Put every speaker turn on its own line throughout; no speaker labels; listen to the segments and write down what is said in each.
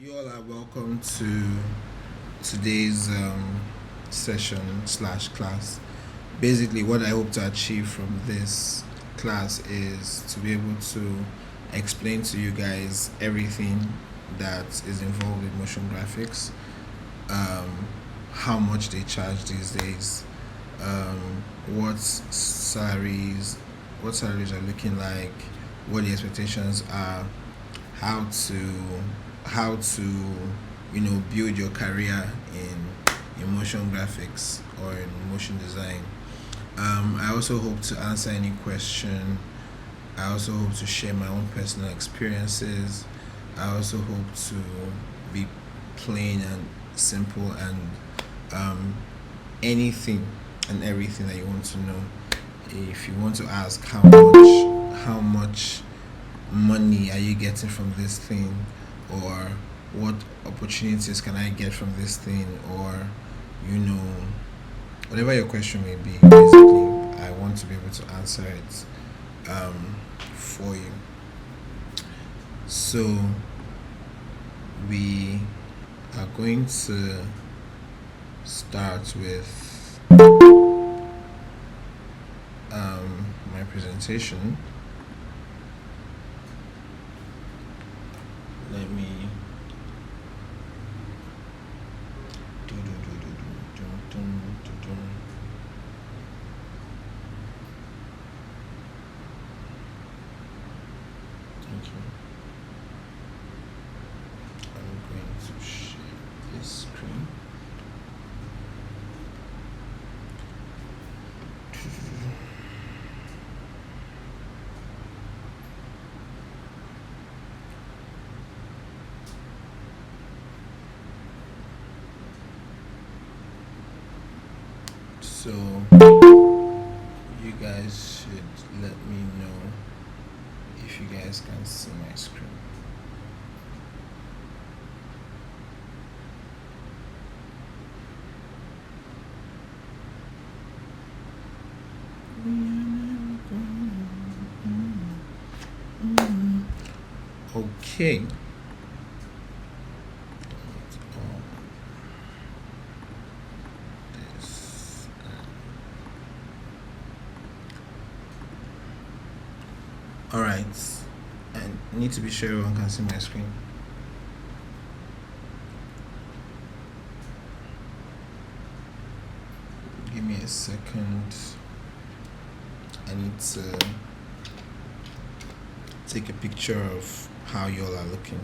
You all are welcome to today's session/class. Basically, what I hope to achieve from this class is to be able to explain to you guys everything that is involved with motion graphics, um, how much they charge these days, um, what salaries, what salaries are looking like, what the expectations are, how to build your career in motion graphics or in motion design. I also hope to answer any question. I also hope to share my own personal experiences. I also hope to be plain and simple and um, anything and everything that you want to know. If you want to ask how much money are you getting from this thing, or what opportunities can I get from this thing, or you know whatever your question may be, basically I want to be able to answer it for you. So we are going to start with my presentation. Let me thank you. I'm going to share this screen. So you guys should let me know if you guys can see my screen. Okay. This. All right. I need to be sure everyone can see my screen. Give me a second. I need to take a picture of how you all are looking.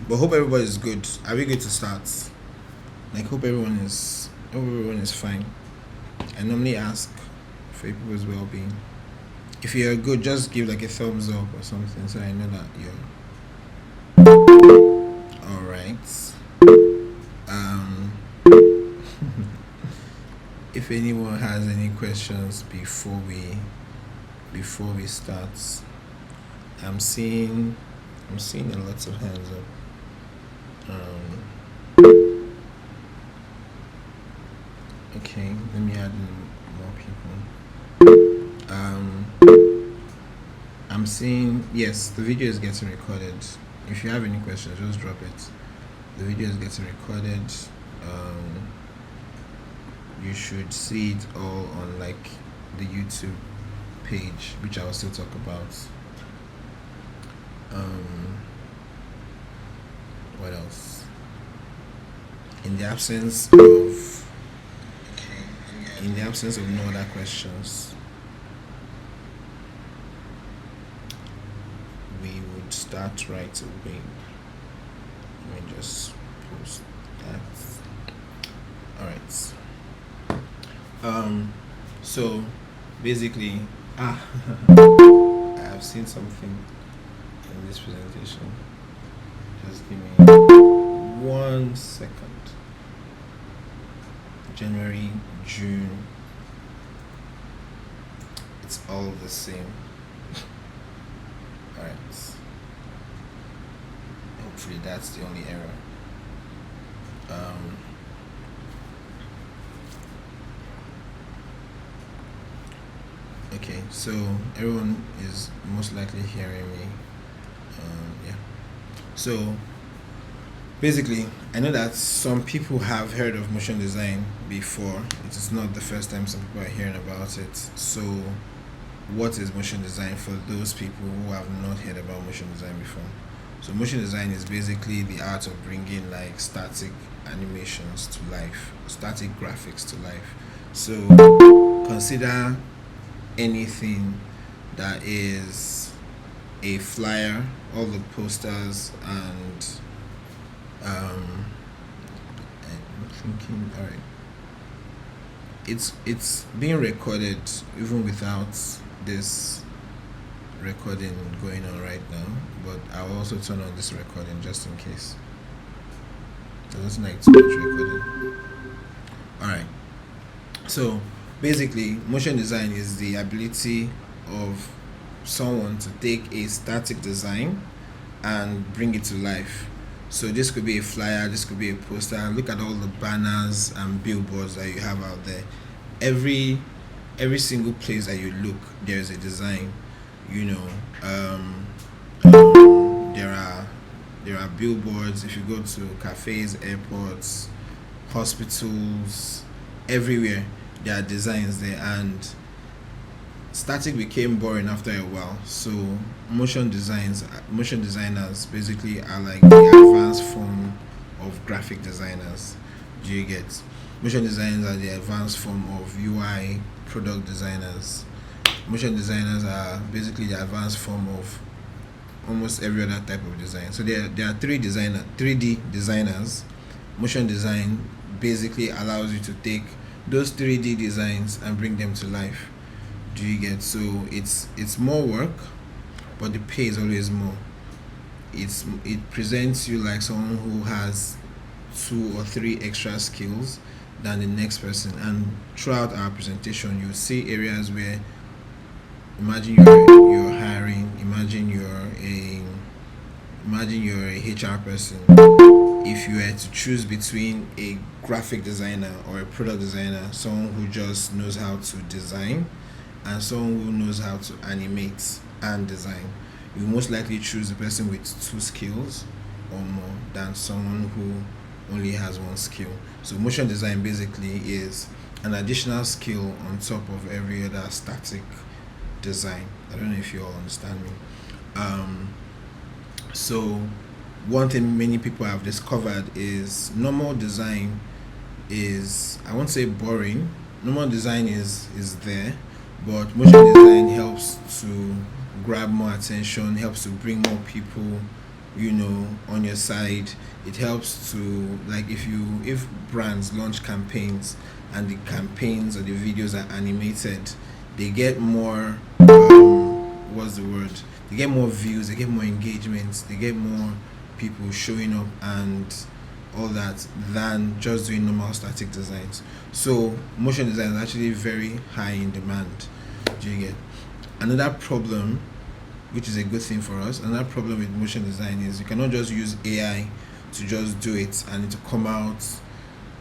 But hope everybody is good. Are we good to start? Hope everyone is fine. I normally ask for people's well-being. If you're good, just give a thumbs up or something, so I know that you're all right. If anyone has any questions before we start, I'm seeing a lot of hands up. Okay, let me add more people. I'm seeing, yes, the video is getting recorded. If you have any questions, just drop it. The video is getting recorded. You should see it all on the YouTube page, which I will still talk about. What else? In the absence of no other questions, we would start right away. Let me just post that. All right. So basically, I have seen something in this presentation. Just give me 1 second. January, June, it's all the same. All right. Hopefully that's the only error. Okay, so everyone is most likely hearing me. Yeah. So basically, I know that some people have heard of motion design before. It is not the first time some people are hearing about it. So what is motion design for those people who have not heard about motion design before? So motion design is basically the art of bringing like static animations to life, static graphics to life. So consider anything that is a flyer, all the posters and I'm thinking, all right, it's being recorded even without this recording going on right now, but I'll also turn on this recording just in case. It doesn't like too much recording. All right. So basically, motion design is the ability of someone to take a static design and bring it to life. So this could be a flyer, this could be a poster. Look at all the banners and billboards that you have out there. Every single place that you look, there is a design. You know, there are billboards. If you go to cafes, airports, hospitals, everywhere, there are designs there, and static became boring after a while. So motion designers basically are like the advanced form of graphic designers. Do you get? Motion designers are the advanced form of UI product designers. Motion designers are basically the advanced form of almost every other type of design. So there are 3D designers. Motion design basically allows you to take those 3D designs and bring them to life. Do you get? So it's more work, but the pay is always more. It presents you like someone who has 2 or 3 extra skills than the next person. And throughout our presentation, you'll see areas where, imagine you're hiring, imagine you're a HR person. If you were to choose between a graphic designer or a product designer, someone who just knows how to design and someone who knows how to animate and design, you most likely choose the person with 2 skills or more than someone who only has 1 skill. So motion design basically is an additional skill on top of every other static design. I don't know if you all understand me. So one thing many people have discovered is normal design is, I won't say boring. Normal design is there, but motion design helps to grab more attention, helps to bring more people, on your side. It helps to, like, if brands launch campaigns and the campaigns or the videos are animated, they get more what's the word? They get more views, they get more engagements, they get more people showing up and all that than just doing normal static designs. So motion design is actually very high in demand. Do you get? Another problem, which is a good thing for us, another problem with motion design is you cannot just use AI to just do it and it will come out.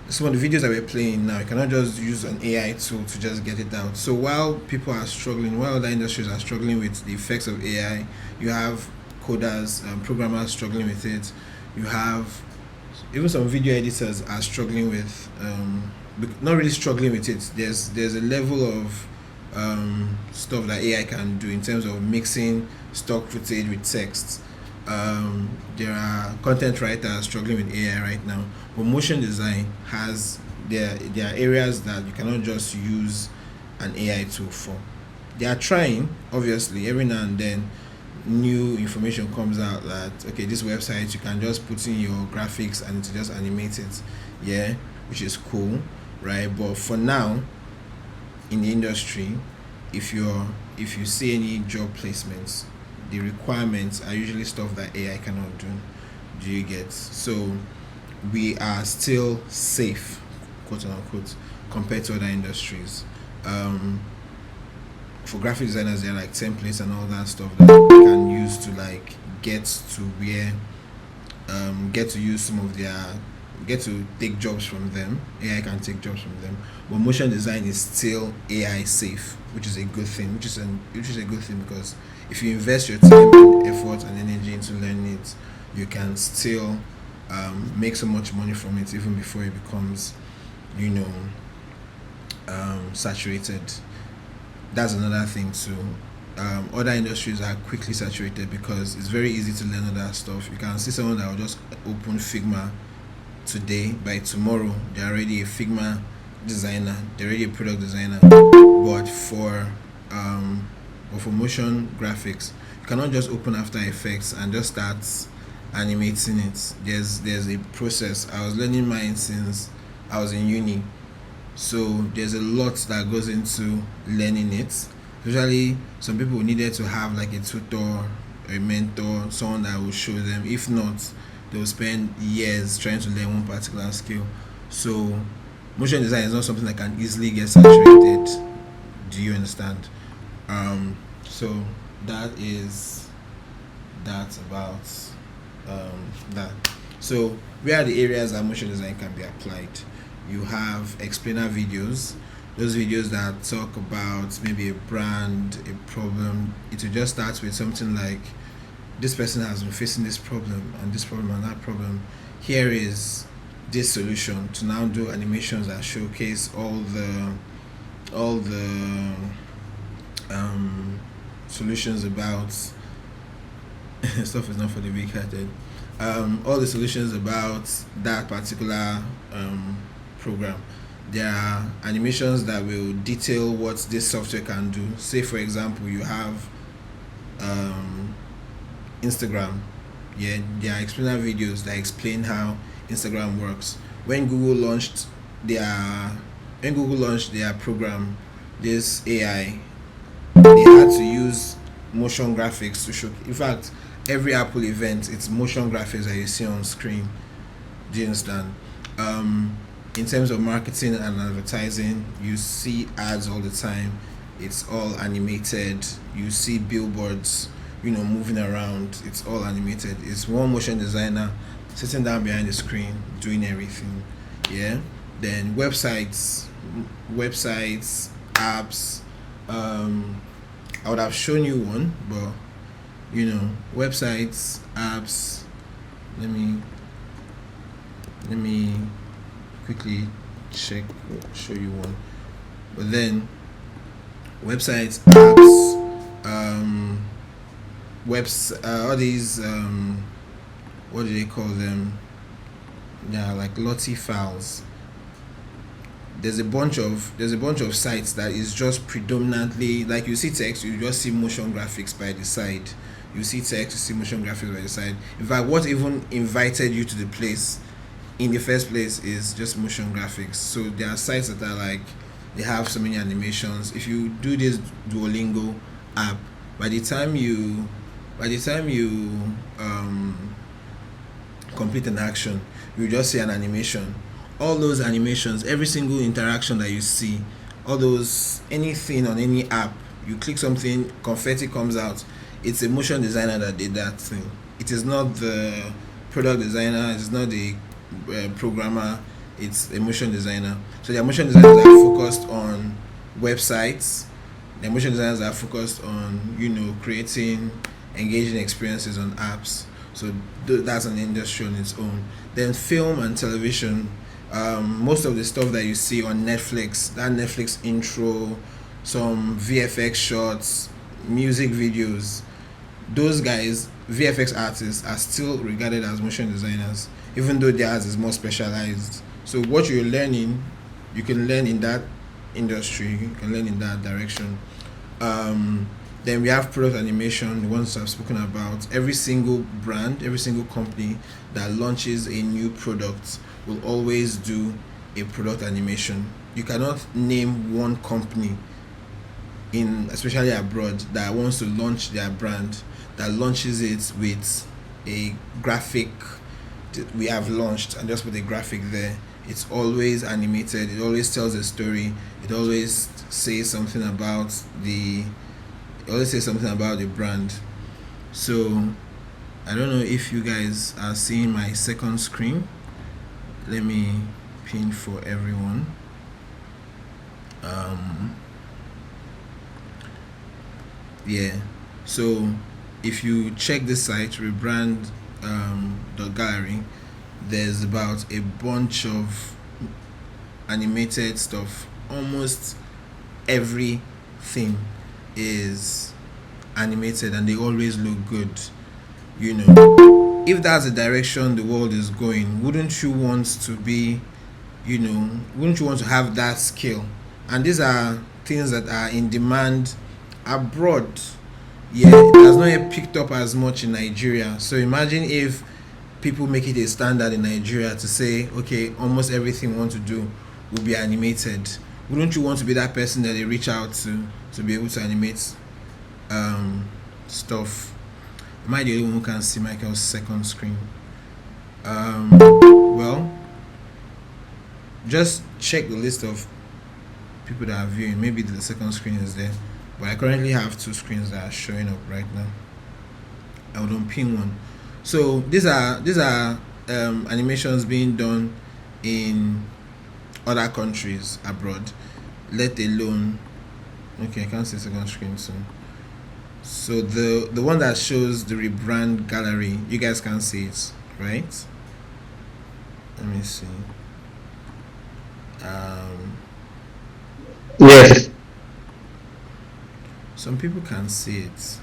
Some of the videos that we're playing now, you cannot just use an AI tool to just get it out. So while people are struggling, while other industries are struggling with the effects of AI, you have coders and programmers struggling with it. You have even some video editors are struggling with, not really struggling with it. There's a level of stuff that AI can do in terms of mixing stock footage with text. There are content writers struggling with AI right now, but motion design has there are areas that you cannot just use an AI tool for. They are trying, obviously. Every now and then new information comes out that, okay, this website you can just put in your graphics and to just animate it, yeah, which is cool, right? But for now, in the industry, if you see any job placements, the requirements are usually stuff that AI cannot do. Do you get? So we are still safe, quote unquote, compared to other industries. For graphic designers, there are like templates and all that stuff that they can use to like get to use some of their, get to take jobs from them. AI can take jobs from them, but motion design is still AI safe, which is a good thing. Which is a good thing because if you invest your time and effort and energy into learning it, you can still make so much money from it even before it becomes, you know, saturated. That's another thing too. Other industries are quickly saturated because it's very easy to learn other stuff. You can see someone that will just open Figma today, by tomorrow they're already a Figma designer, they're already a product designer. But for motion graphics, you cannot just open After Effects and just start animating it. There's a process. I was learning mine since I was in uni, so there's a lot that goes into learning it. Usually some people needed to have like a tutor, a mentor, someone that will show them. If not, they'll spend years trying to learn one particular skill. So motion design is not something that can easily get saturated. Do you understand? So that is that about that. So where are the areas that motion design can be applied? You have explainer videos, those videos that talk about maybe a brand, a problem. It will just start with something like, this person has been facing this problem and this problem and that problem. Here is this solution, to now do animations that showcase all the solutions about stuff is not for the weak-hearted. All the solutions about that particular program. There are animations that will detail what this software can do. Say for example, you have Instagram. Yeah, there are explainer videos that explain how Instagram works. When Google launched their program, this AI, they had to use motion graphics to show. In fact, every Apple event, it's motion graphics that you see on screen. Do you understand? In terms of marketing and advertising, you see ads all the time. It's all animated. You see billboards, moving around. It's all animated. It's one motion designer sitting down behind the screen doing everything. Yeah. Then websites, apps. I would have shown you one, but websites, apps. Let me quickly show you one. But then websites, apps, all these what do they call them? Yeah, like Lottie files. There's a bunch of sites that is just predominantly, like, you see text, you just see motion graphics by the side. You see text, you see motion graphics by the side. In fact, what even invited you to the place in the first place is just motion graphics. So there are sites that are like, they have so many animations. If you do this Duolingo app, by the time you complete an action, you just see an animation. All those animations, every single interaction that you see, anything on any app, you click something, confetti comes out. It's a motion designer that did that thing. It is not the product designer, it's not the programmer, it's a motion designer. So there are motion designers that are focused on websites. The motion designers that are focused on creating engaging experiences on apps. So that's an industry on its own. Then film and television. Most of the stuff that you see on Netflix, that Netflix intro, some VFX shots, music videos, those guys, VFX artists, are still regarded as motion designers, even though theirs is more specialized. So what you're learning, you can learn in that industry, you can learn in that direction. Then we have product animation, the ones I've spoken about. Every single brand, every single company that launches a new product will always do a product animation. You cannot name one company, especially abroad, that wants to launch their brand, that launches it with a graphic. We have launched and just put a graphic there. It's always animated. It always tells a story. It always says something about the brand. So I don't know if you guys are seeing my second screen. Let me pin for everyone. Yeah. So if you check this site, rebrand the gallery, there's about a bunch of animated stuff. Almost everything is animated and they always look good. If that's the direction the world is going, wouldn't you want to be, wouldn't you want to have that skill? And these are things that are in demand abroad. Yeah, it has not yet picked up as much in Nigeria. So imagine if people make it a standard in Nigeria to say, okay, almost everything we want to do will be animated. Wouldn't you want to be that person that they reach out to be able to animate stuff? Am I the only one who can see Michael's second screen? Well, just check the list of people that are viewing. Maybe the second screen is there, but I currently have two screens that are showing up right now. I would unpin one. So these are animations being done in other countries abroad, let alone. Okay, I can't see second screen soon. So the one that shows the rebrand gallery, you guys can see it, right? Let me see.
Yes.
Some people can see it.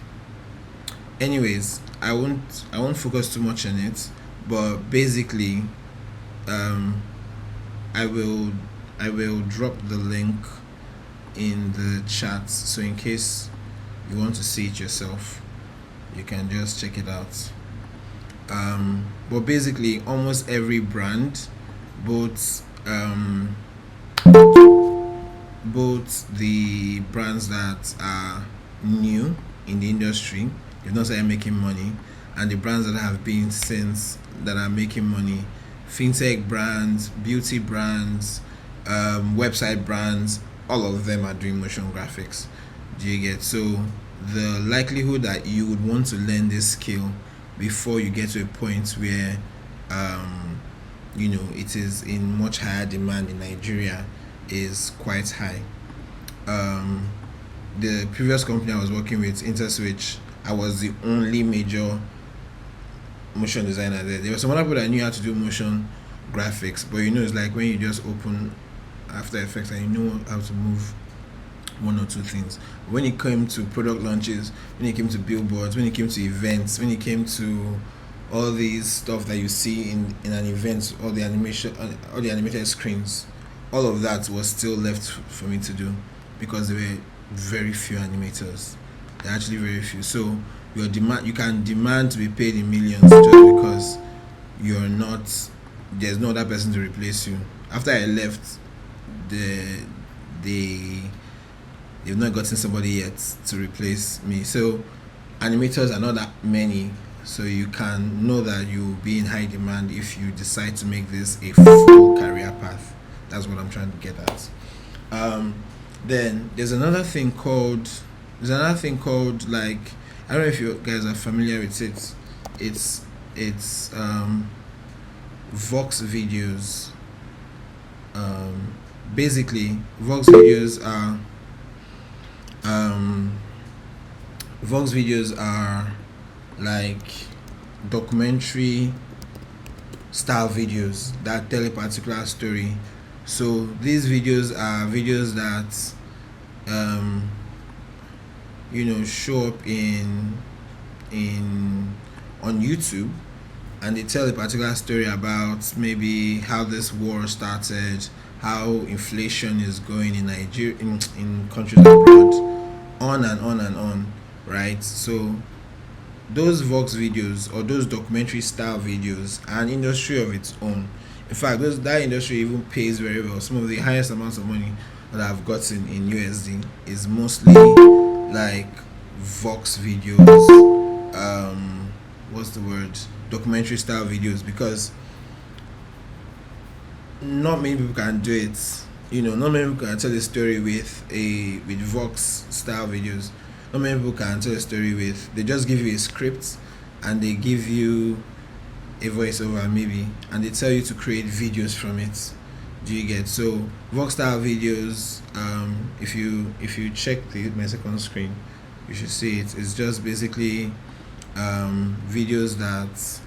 Anyways, I won't focus too much on it, but basically, I will drop the link in the chat, so in case you want to see it yourself, you can just check it out. But basically, almost every brand, both the brands that are new in the industry, they've not started making money, and the brands that have been since that are making money, fintech brands, beauty brands, website brands, all of them are doing motion graphics. Do you get? So the likelihood that you would want to learn this skill before you get to a point where it is in much higher demand in Nigeria is quite high. The previous company I was working with, InterSwitch, I was the only major motion designer there. There were some other people that knew how to do motion graphics, but it's like when you just open After Effects and you know how to move one or two things. When it came to product launches, when it came to billboards, when it came to events, when it came to all these stuff that you see in an event, all the animated screens, all of that was still left for me to do because there were very few animators. There are actually very few. So you can demand to be paid in millions just because there's no other person to replace you. After I left, they've not gotten somebody yet to replace me. So animators are not that many, so you can know that you'll be in high demand if you decide to make this a full career path. That's what I'm trying to get at. Then there's another thing called like, I don't know if you guys are familiar with it. It's Vox videos. Basically, Vox videos are like documentary style videos that tell a particular story. So these videos are videos that show up on YouTube, and they tell a particular story about maybe how this war started, how inflation is going in Nigeria, in countries abroad, on and on and on, right? So those Vox videos or those documentary style videos are an industry of its own. In fact, that industry even pays very well. Some of the highest amounts of money that I've gotten in USD is mostly like Vox videos, documentary style videos, because not many people can do it. Not many people can tell a story with Vox style videos. Not many people can tell a story with. They just give you a script and they give you a voiceover maybe, and they tell you to create videos from it. Do you get? So Vox style videos, if you check my second screen, you should see it. It's just basically videos that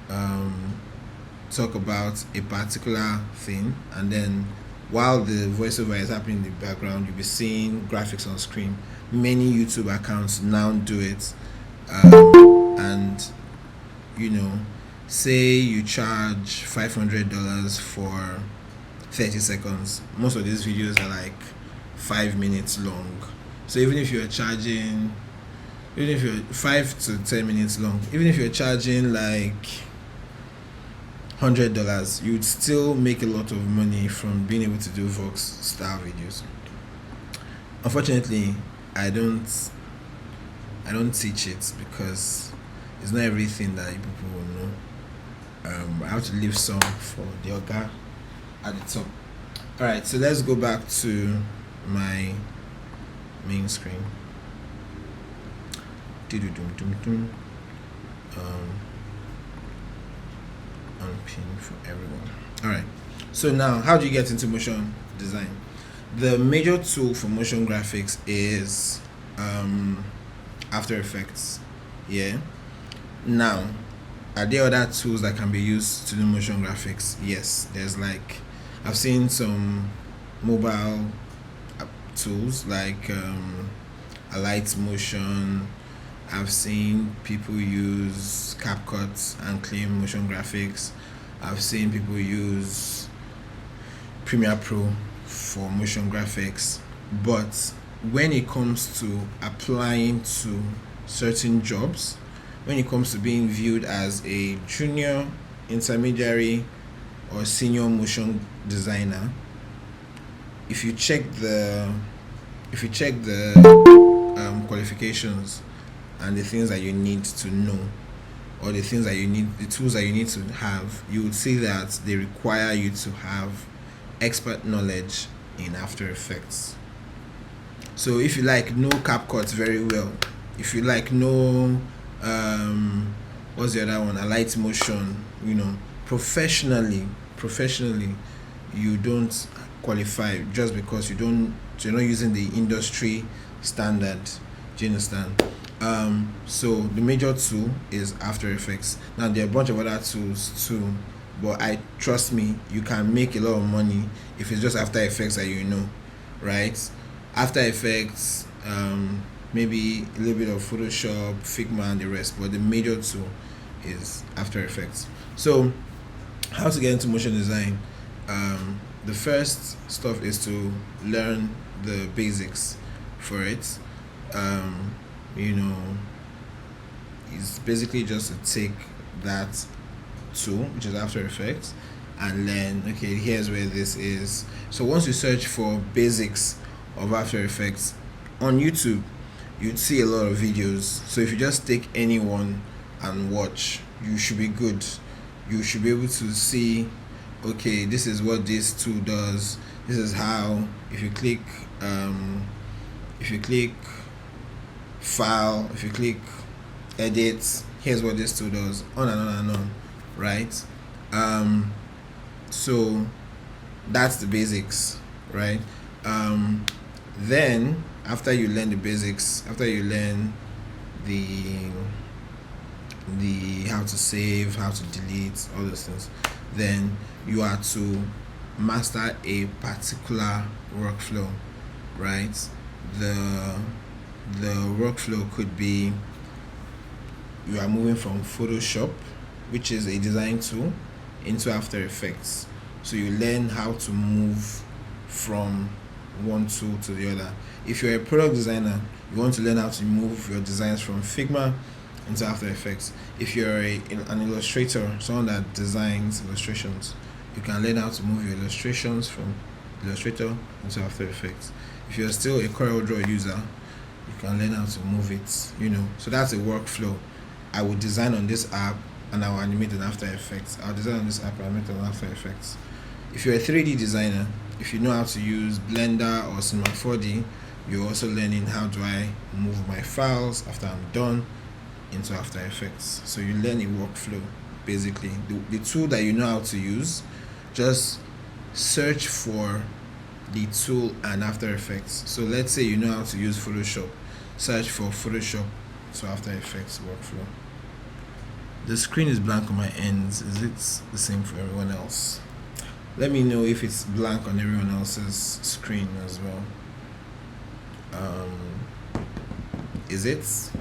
talk about a particular thing, and then while the voiceover is happening in the background, you'll be seeing graphics on screen. Many YouTube accounts now do it, and say you charge $500 for 30 seconds. Most of these videos are like 5 minutes long. So even if you're charging, even if you're 5 to 10 minutes long, even if you're charging like $100, you'd still make a lot of money from being able to do Vox style videos. Unfortunately, I don't teach it because it's not everything that people will know. I have to leave some for the Oga at the top. Alright, so let's go back to my main screen. Unpin for everyone. Alright, so now how do you get into motion design? The major tool for motion graphics is After Effects. Yeah. Now, are there other tools that can be used to do motion graphics? Yes, there's like, I've seen some mobile tools like Alight Motion. I've seen people use CapCut and claim motion graphics. I've seen people use Premiere Pro for motion graphics. But when it comes to applying to certain jobs, when it comes to being viewed as a junior, intermediary, or senior motion designer, if you check the qualifications and the things that you need to know, or the tools that you need to have, you would see that they require you to have expert knowledge in After Effects. So if you know CapCut very well, if you know what's the other one, Alight Motion, professionally, you don't qualify just because you're not using the industry standard. Do you understand? So the major tool is After Effects. Now there are a bunch of other tools too, but trust me, you can make a lot of money if it's just After Effects that right? After Effects, maybe a little bit of Photoshop, Figma, and the rest, but the major tool is After Effects. So how to get into motion design? The first stuff is to learn the basics for it. It's basically just to take that tool, which is After Effects, and then okay, here's where this is. So once you search for basics of After Effects on YouTube, you'd see a lot of videos. So if you just take any one and watch, you should be good. You should be able to see, okay, this is what this tool does. This is how, if you click file, if you click edit, here's what this tool does, on and on and on, right? So that's the basics, right? Then after you learn the basics, after you learn the how to save, how to delete, all those things, then you are to master a particular workflow, right? The workflow could be, you are moving from Photoshop, which is a design tool, into After Effects. So you learn how to move from one tool to the other. If you're a product designer, you want to learn how to move your designs from Figma into After Effects. If you're an illustrator, someone that designs illustrations, you can learn how to move your illustrations from Illustrator into After Effects. If you're still a CorelDRAW user, you can learn how to move it, So that's a workflow. I will design on this app and I will animate in After Effects. I'll design on this app and animate in After Effects. If you're a 3D designer, if you know how to use Blender or Cinema 4D, you're also learning how do I move my files after I'm done into After Effects. So you learn a workflow, basically. The tool that you know how to use, just search for the tool and After Effects. So let's say you know how to use Photoshop, search for Photoshop to After Effects workflow. The screen is blank on my ends. Is it the same for everyone else? Let me know if it's blank on everyone else's screen as well. Is it?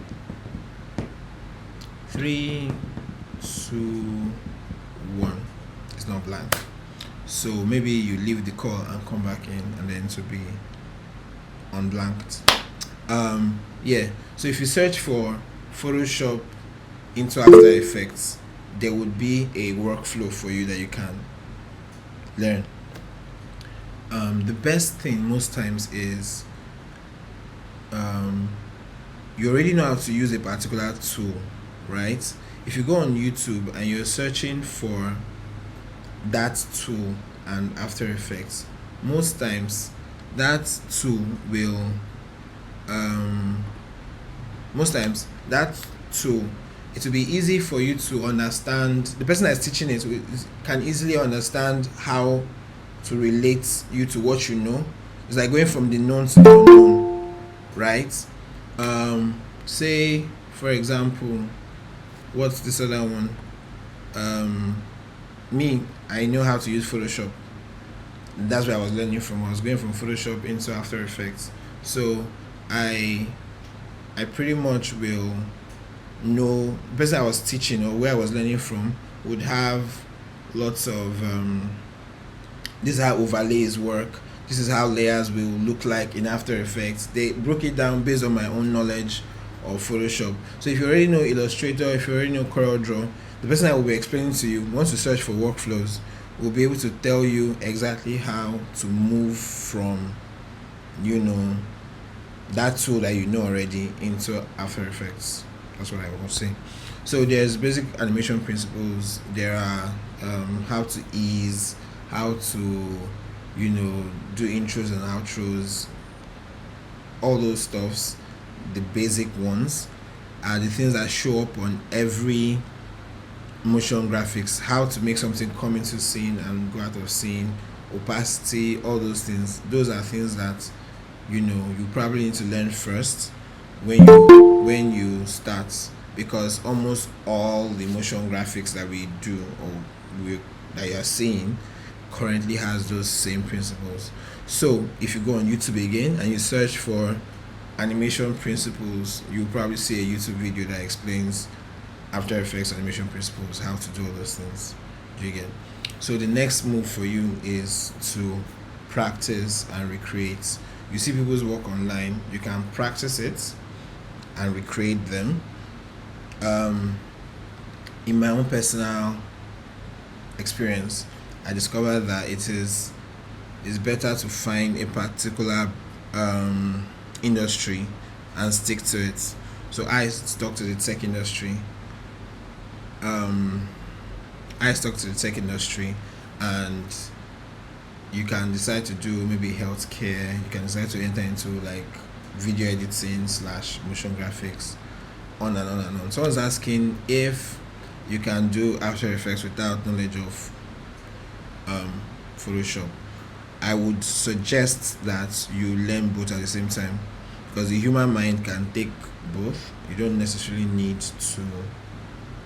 3, 2, 1. It's not blank. So maybe you leave the call and come back in, and then it will be unblanked. Yeah. So if you search for Photoshop into After Effects, there would be a workflow for you that you can learn. The best thing most times is you already know how to use a particular tool, right? If you go on YouTube and you're searching for that tool and After Effects, most times that tool will it will be easy for you to understand. The person that's teaching it can easily understand how to relate you to what you know. It's like going from the known to the unknown, right? Say for example, what's this other one? I know how to use Photoshop. That's where I was learning from. I was going from Photoshop into After Effects. So I pretty much will know the person I was teaching or where I was learning from would have lots of this is how overlays work, this is how layers will look like in After Effects. They broke it down based on my own knowledge of Photoshop. So if you already know Illustrator, if you already know CorelDRAW, the person I will be explaining to you, once you search for workflows, will be able to tell you exactly how to move from that tool that you know already into After Effects. That's what I will say. So there's basic animation principles. There are how to ease, how to do intros and outros. All those stuffs, the basic ones, are the things that show up on every motion graphics. How to make something come into scene and go out of scene, opacity, all those things. Those are things that you probably need to learn first when you start, because almost all the motion graphics that we do that you're seeing currently has those same principles. So if you go on YouTube again and you search for animation principles, you'll probably see a YouTube video that explains After Effects animation principles, how to do all those things. Do you get? So the next move for you is to practice and recreate. You see people's work online, you can practice it and recreate them. In my own personal experience, I discovered that it's better to find a particular industry and stick to it. So I stuck to the tech industry. And you can decide to do maybe healthcare. You can decide to enter into like video editing / motion graphics, on and on and on. Someone's asking if you can do After Effects without knowledge of Photoshop. I would suggest that you learn both at the same time, because the human mind can take both. You don't necessarily need to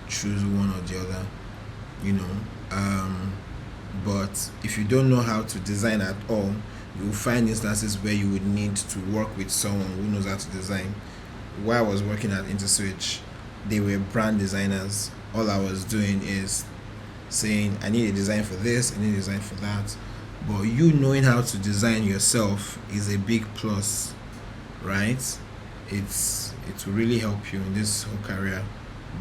choose one or the other, but if you don't know how to design at all, you will find instances where you would need to work with someone who knows how to design. While I was working at InterSwitch, they were brand designers. All I was doing is saying, I need a design for this, I need a design for that. But you knowing how to design yourself is a big plus, right? It will really help you in this whole career.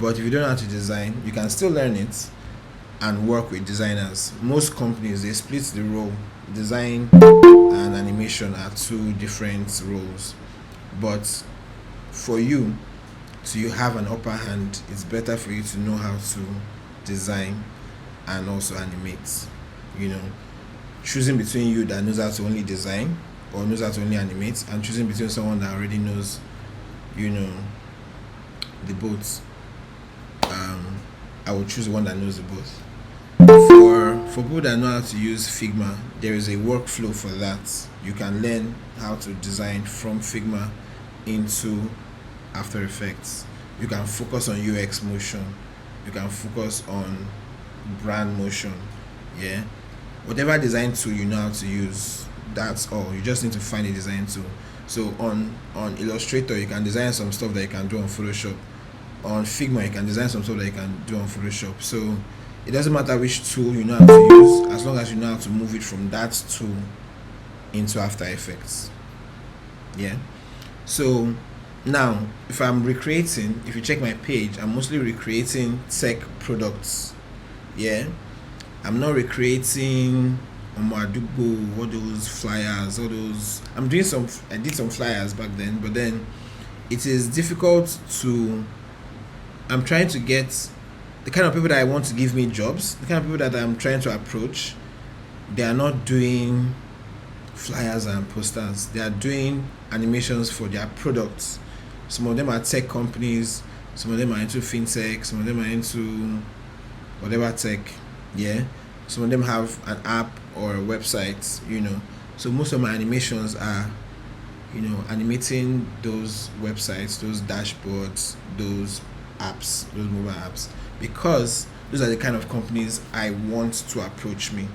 But if you don't know how to design, you can still learn it and work with designers. Most companies, they split the role. Design and animation are two different roles. But for you to have an upper hand, it's better for you to know how to design and also animate. Choosing between you that knows how to only design or knows how to only animate, and choosing between someone that already knows the both, I would choose one that knows the both. For people that know how to use Figma, there is a workflow for that. You can learn how to design from Figma into After Effects. You can focus on UX motion. you can focus on brand motion. Yeah, whatever design tool you know how to use, that's all. You just need to find a design tool. So on Illustrator, you can design some stuff that you can do on Photoshop. On Figma, you can design some stuff that you can do on Photoshop. So it doesn't matter which tool you know how to use, as long as you know how to move it from that tool into After Effects. Yeah. So now, if I'm recreating, if you check my page, I'm mostly recreating tech products. Yeah, I'm not recreating Omadugo, all those flyers, all those. I did some flyers back then, but then it is difficult to. I'm trying to get the kind of people that I want to give me jobs, the kind of people that I'm trying to approach. They are not doing flyers and posters. They are doing animations for their products. Some of them are tech companies, some of them are into fintech, some of them are into whatever tech. Yeah, some of them have an app or a website, so most of my animations are animating those websites, those dashboards, those apps, those mobile apps, because those are the kind of companies I want to approach me,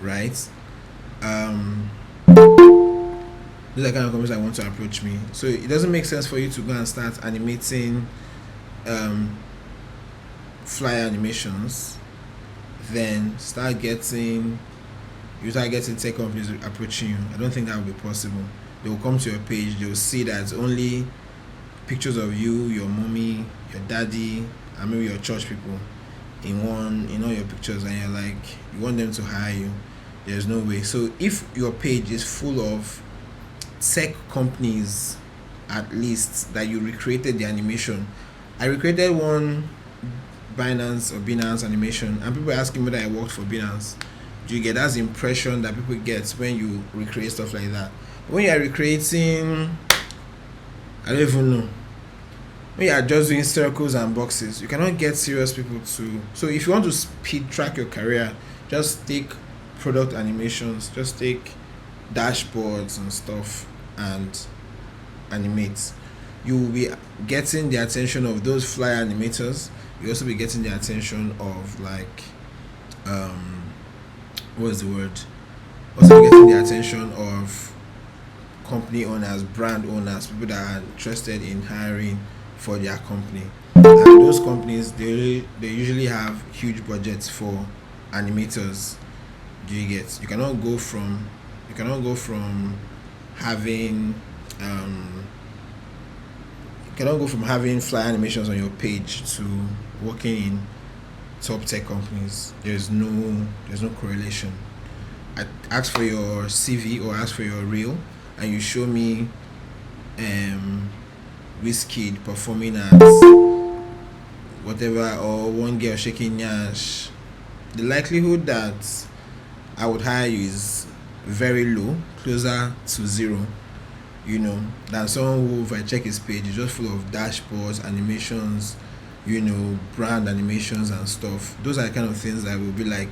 right? Those are the kind of companies I want to approach me. So it doesn't make sense for you to go and start animating flyer animations, then start getting tech companies approaching you. I don't think that will be possible. They will come to your page, they will see that it's only pictures of you, your mommy, your daddy, and maybe your church people in all your pictures, and you're like, you want them to hire you. There's no way. So if your page is full of tech companies, at least, that you recreated the animation. I recreated one Binance animation, and people asking me that I worked for Binance. Do you get that impression that people get when you recreate stuff like that? When you are recreating, I don't even know, when you are just doing circles and boxes, you cannot get serious people to. So if you want to speed track your career, just take product animations, just take dashboards and stuff and animate. You will be getting the attention of those flyer animators. You also be getting the attention of what's the word? Also getting the attention of company owners, brand owners, people that are interested in hiring for their company. And those companies, they usually have huge budgets for animators. Do you get? You cannot go from having fly animations on your page to working in top tech companies. There's no correlation. I ask for your CV or ask for your reel, and you show me Wizkid performing at whatever, or one girl shaking yash. The likelihood that I would hire you is very low, closer to zero, than someone who, if I check his page, is just full of dashboards, animations, brand animations and stuff. Those are the kind of things that will be like,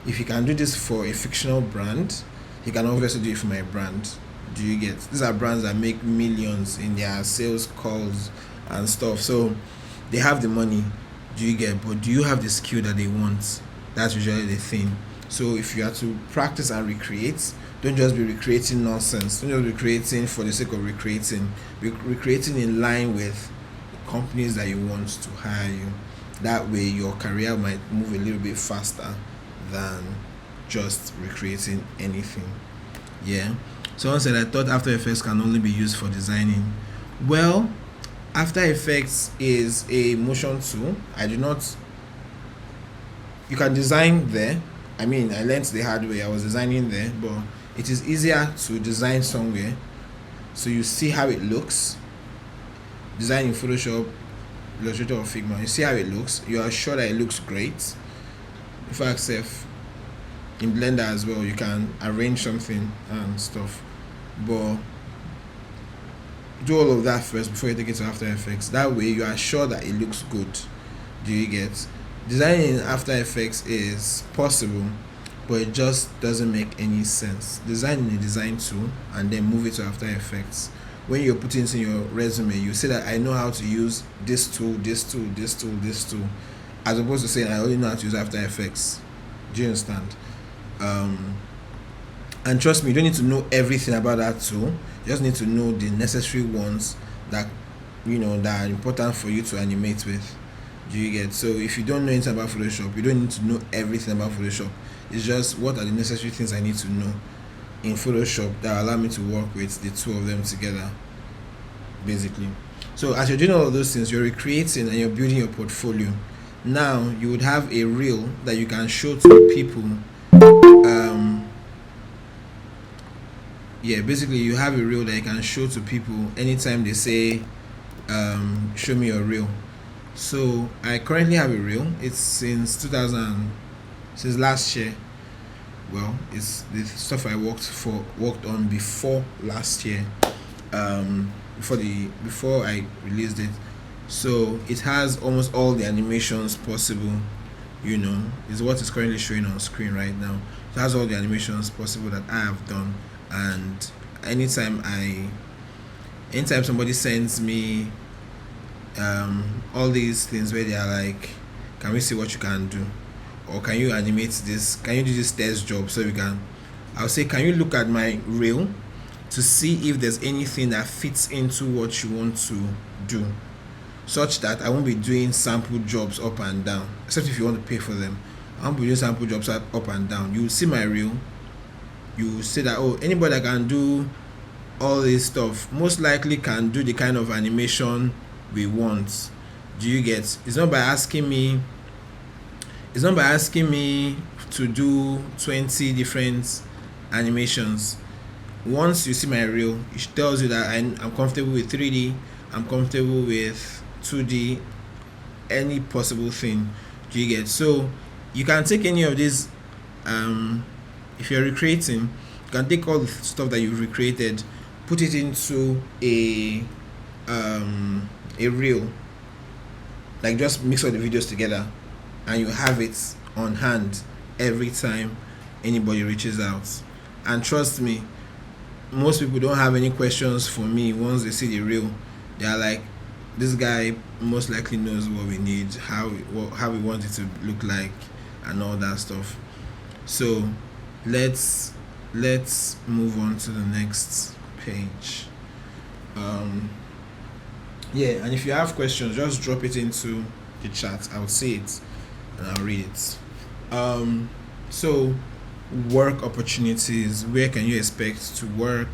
if he can do this for a fictional brand, he can obviously do it for my brand. Do you get? These are brands that make millions in their sales calls and stuff, so they have the money. Do you get? But do you have the skill that they want? That's usually the thing. So if you have to practice and recreate, don't just be recreating nonsense. Don't just be creating for the sake of recreating. Be recreating in line with the companies that you want to hire you. That way your career might move a little bit faster than just recreating anything. Yeah. Someone said, I thought After Effects can only be used for designing. Well, After Effects is a motion tool. You can design there. I learned the hard way. I was designing there, but it is easier to design somewhere, so you see how it looks. Design in Photoshop, Illustrator, or Figma. You see how it looks. You are sure that it looks great. In fact, in Blender as well, you can arrange something and stuff, but do all of that first before you take it to After Effects. That way you are sure that it looks good. Do you get? Designing in After Effects is possible, but it just doesn't make any sense. Design in a design tool and then move it to After Effects. When you're putting it in your resume, you say that I know how to use this tool, this tool, this tool, this tool. as opposed to saying I only know how to use After Effects. Do you understand? And trust me, you don't need to know everything about that tool. You just need to know the necessary ones that that are important for you to animate with. Do you get? So if you don't know anything about Photoshop, you don't need to know everything about Photoshop. It's just what are the necessary things I need to know in Photoshop that allow me to work with the two of them together, basically. So as you're doing all of those things, you're recreating and you're building your portfolio. Now you would have a reel that you can show to people. Basically you have a reel that you can show to people anytime they say, show me your reel. So I currently have a reel. It's since last year. Well, it's the stuff I worked on before last year, before I released it. So it has almost all the animations possible. Is what is currently showing on screen right now. It has all the animations possible that I have done, and anytime somebody sends me all these things where they are like, can we see what you can do, or can you animate this, can you do this test job, so I'll say, can you look at my reel to see if there's anything that fits into what you want to do, such that I won't be doing sample jobs up and down, except if you want to pay for them. I won't be doing sample jobs up and down. You will see my reel, you will say that, oh, anybody that can do all this stuff most likely can do the kind of animation we want. Do you get? It's not by asking me to do 20 different animations. Once you see my reel, it tells you that I'm comfortable with 3D, I'm comfortable with 2D, any possible thing. Do you get? So you can take any of these, if you're recreating, you can take all the stuff that you've recreated, put it into a reel, like just mix all the videos together, and you have it on hand every time anybody reaches out. And trust me, most people don't have any questions for me once they see the reel. They are like, this guy most likely knows what we need, how we want it to look like, and all that stuff. So let's move on to the next page. And if you have questions, just drop it into the chat. I'll see it and I'll read it. So work opportunities, where can you expect to work?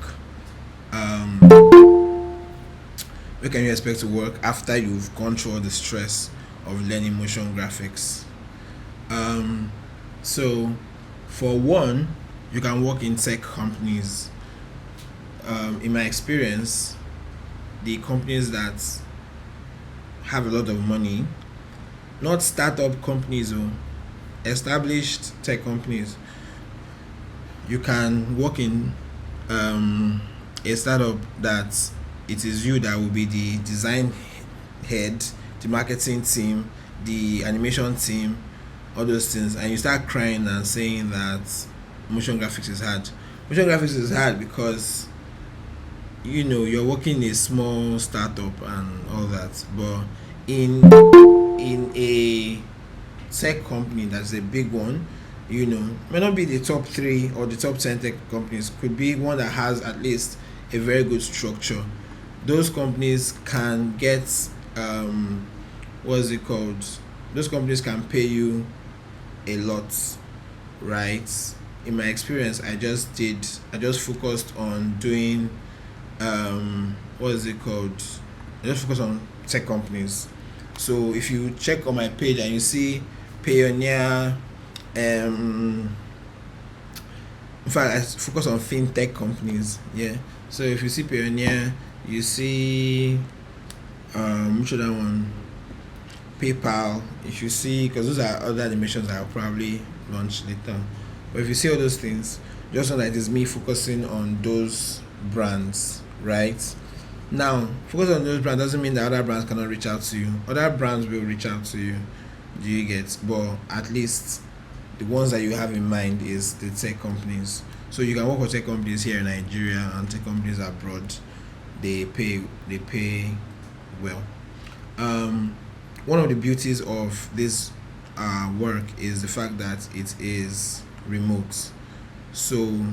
Where can you expect to work after you've gone through all the stress of learning motion graphics? So for one, you can work in tech companies. In my experience, the companies that have a lot of money, not startup companies or established tech companies, you can work in a startup that it is you that will be the design head, the marketing team, the animation team, all those things, and you start crying and saying that motion graphics is hard. Motion graphics is hard because you're working in a small startup and all that, but in a tech company that's a big one, may not be the top 3 or the top 10 tech companies, could be one that has at least a very good structure. Those companies can get those companies can pay you a lot, right? In my experience, I just focused on doing I just focus on tech companies. So if you check on my page and you see Pioneer, in fact I focus on fintech companies. So if you see Pioneer, you see which other one, PayPal. If you see, because those are other animations I'll probably launch later, but if you see all those things, just know that it is me focusing on those brands, right? Now, focus on those brands doesn't mean that other brands cannot reach out to you. Other brands will reach out to you. Do you get? But at least the ones that you have in mind is the tech companies. So you can work with tech companies here in Nigeria and tech companies abroad. They pay well. One of the beauties of this our work is the fact that it is remote. So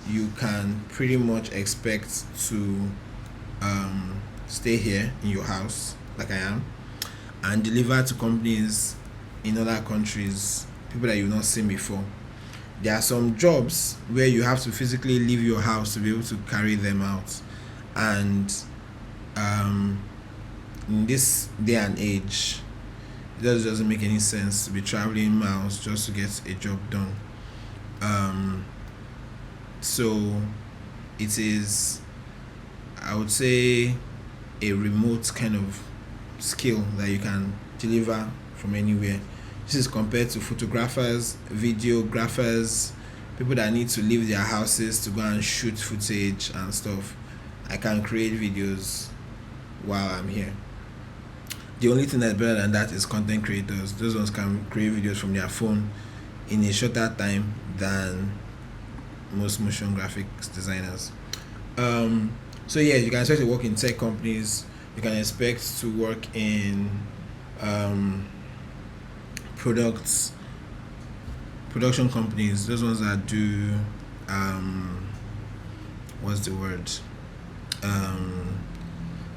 you can pretty much expect to stay here in your house, like I am, and deliver to companies in other countries, people that you've not seen before. There are some jobs where you have to physically leave your house to be able to carry them out, and in this day and age, it just doesn't make any sense to be traveling miles just to get a job done. So it is, I would say, a remote kind of skill that you can deliver from anywhere. This is compared to photographers, videographers, people that need to leave their houses to go and shoot footage and stuff. I can create videos while I'm here. The only thing that's better than that is content creators. Those ones can create videos from their phone in a shorter time than most motion graphics designers. So yeah, you can expect to work in tech companies. You can expect to work in production companies. Those ones that do what's the word?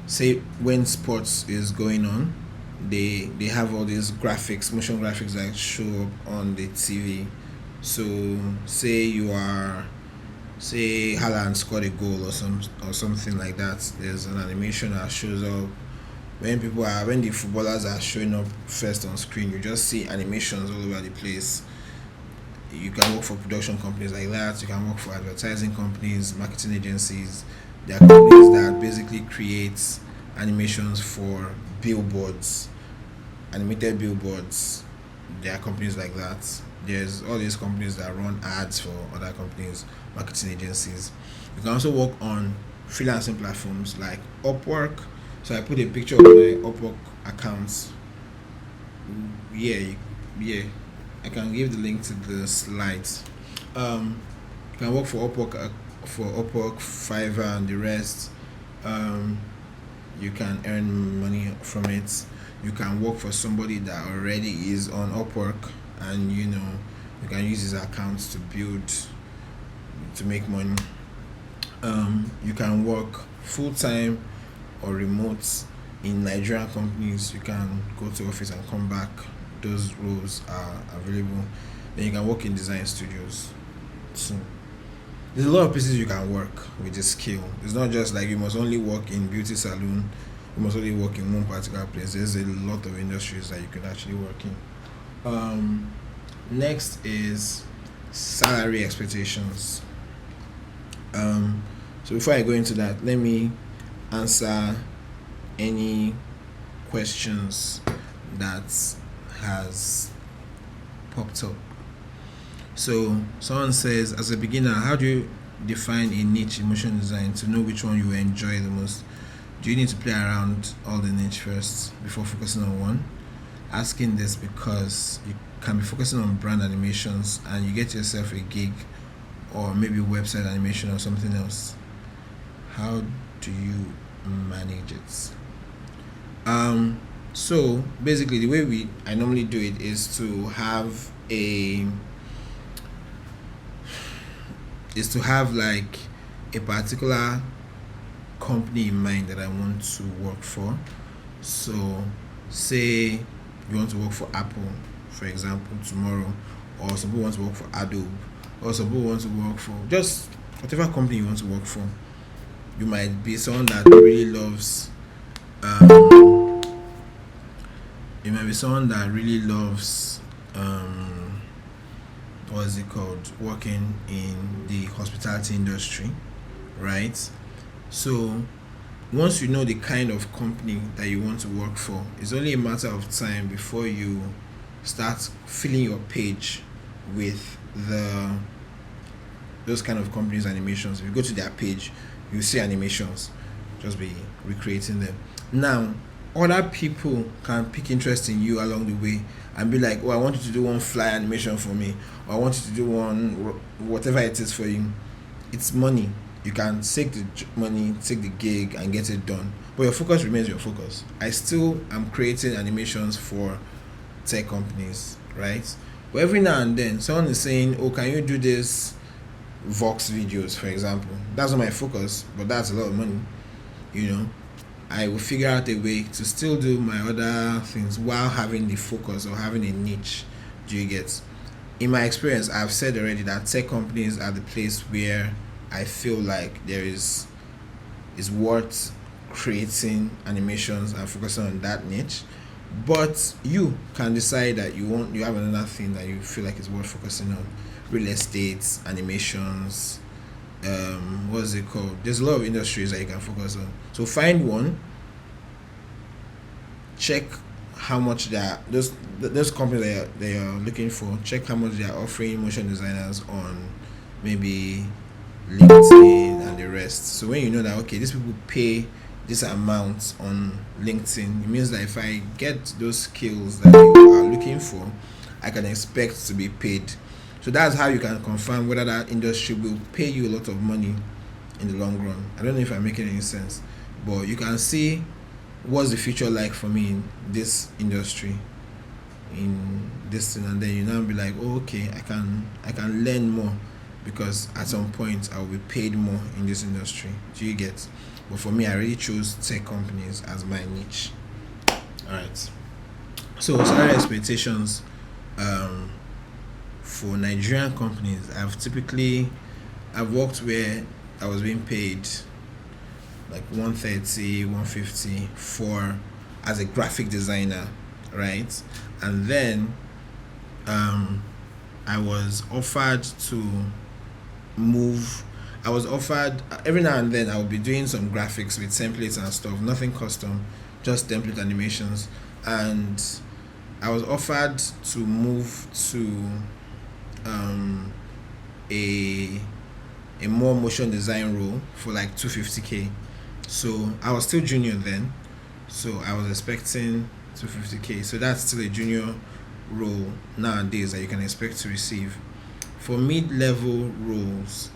Say when sports is going on, they have all these graphics, motion graphics that show up on the TV. So say Haaland scored a goal or something like that. There's an animation that shows up when the footballers are showing up first on screen. You just see animations all over the place. You can work for production companies like that. You can work for advertising companies, marketing agencies. There are companies that basically create animations for billboards, animated billboards. There are companies like that. There's all these companies that run ads for other companies, marketing agencies. You can also work on freelancing platforms like Upwork. So I put a picture of my Upwork accounts. Yeah, I can give the link to the slides. You can work for Upwork, Fiverr, and the rest. You can earn money from it. You can work for somebody that already is on Upwork, and you can use his accounts to make money. You can work full-time or remote in Nigerian companies. You can go to office and come back. Those roles are available. Then you can work in design studios. So there's a lot of places you can work with this skill. It's not just like you must only work in beauty salon, you must only work in one particular place. There's a lot of industries that you can actually work in. Next is salary expectations. So before I go into that, let me answer any questions that has popped up. So someone says, as a beginner, how do you define a niche in motion design to know which one you enjoy the most? Do you need to play around all the niche first before focusing on one? Asking this because you can be focusing on brand animations and you get yourself a gig or maybe website animation or something else. How do you manage it? So basically the way I normally do it is to have like a particular company in mind that I want to work for. So say you want to work for Apple, for example, tomorrow, or some people want to work for Adobe, or some people want to work for just whatever company you want to work for. You might be someone that really loves what's it called, working in the hospitality industry, right? So once you know the kind of company that you want to work for, it's only a matter of time before you start filling your page with those kind of companies' animations. If you go to their page, you see animations, just be recreating them. Now other people can pick interest in you along the way and be like, oh, I want you to do one fly animation for me, or I want you to do one whatever it is for you. It's money. You can take the money, take the gig and get it done, but your focus remains your focus. I still am creating animations for tech companies, right? But every now and then, someone is saying, "Oh, can you do this Vox videos, for example?" That's not my focus, but that's a lot of money. I will figure out a way to still do my other things while having the focus or having a niche. Do you get? In my experience, I've said already that tech companies are the place where I feel like there is worth creating animations and focusing on that niche. But you can decide that you have another thing that you feel like is worth focusing on. Real estate, animations, what's it called? There's a lot of industries that you can focus on. So find one, check how much those companies that you're looking for, check how much they are offering motion designers on maybe LinkedIn and the rest. So when you know that, okay, these people pay this amount on LinkedIn, it means that if I get those skills that you are looking for, I can expect to be paid. So that's how you can confirm whether that industry will pay you a lot of money in the long run. I don't know if I'm making any sense, but you can see what's the future like for me in this industry, in this thing, and then you now be like, oh, okay, I can learn more, because at some point I will be paid more in this industry. Do you get? But for me, I really chose tech companies as my niche. Alright. So salary expectations for Nigerian companies, I've worked where I was being paid like 130, 150 for as a graphic designer, right? And then I was offered to move. I was offered every now and then I would be doing some graphics with templates and stuff, nothing custom, just template animations. And I was offered to move to a more motion design role for like 250k. So I was still junior then, so I was expecting 250k. So that's still a junior role nowadays that you can expect to receive. For mid-level roles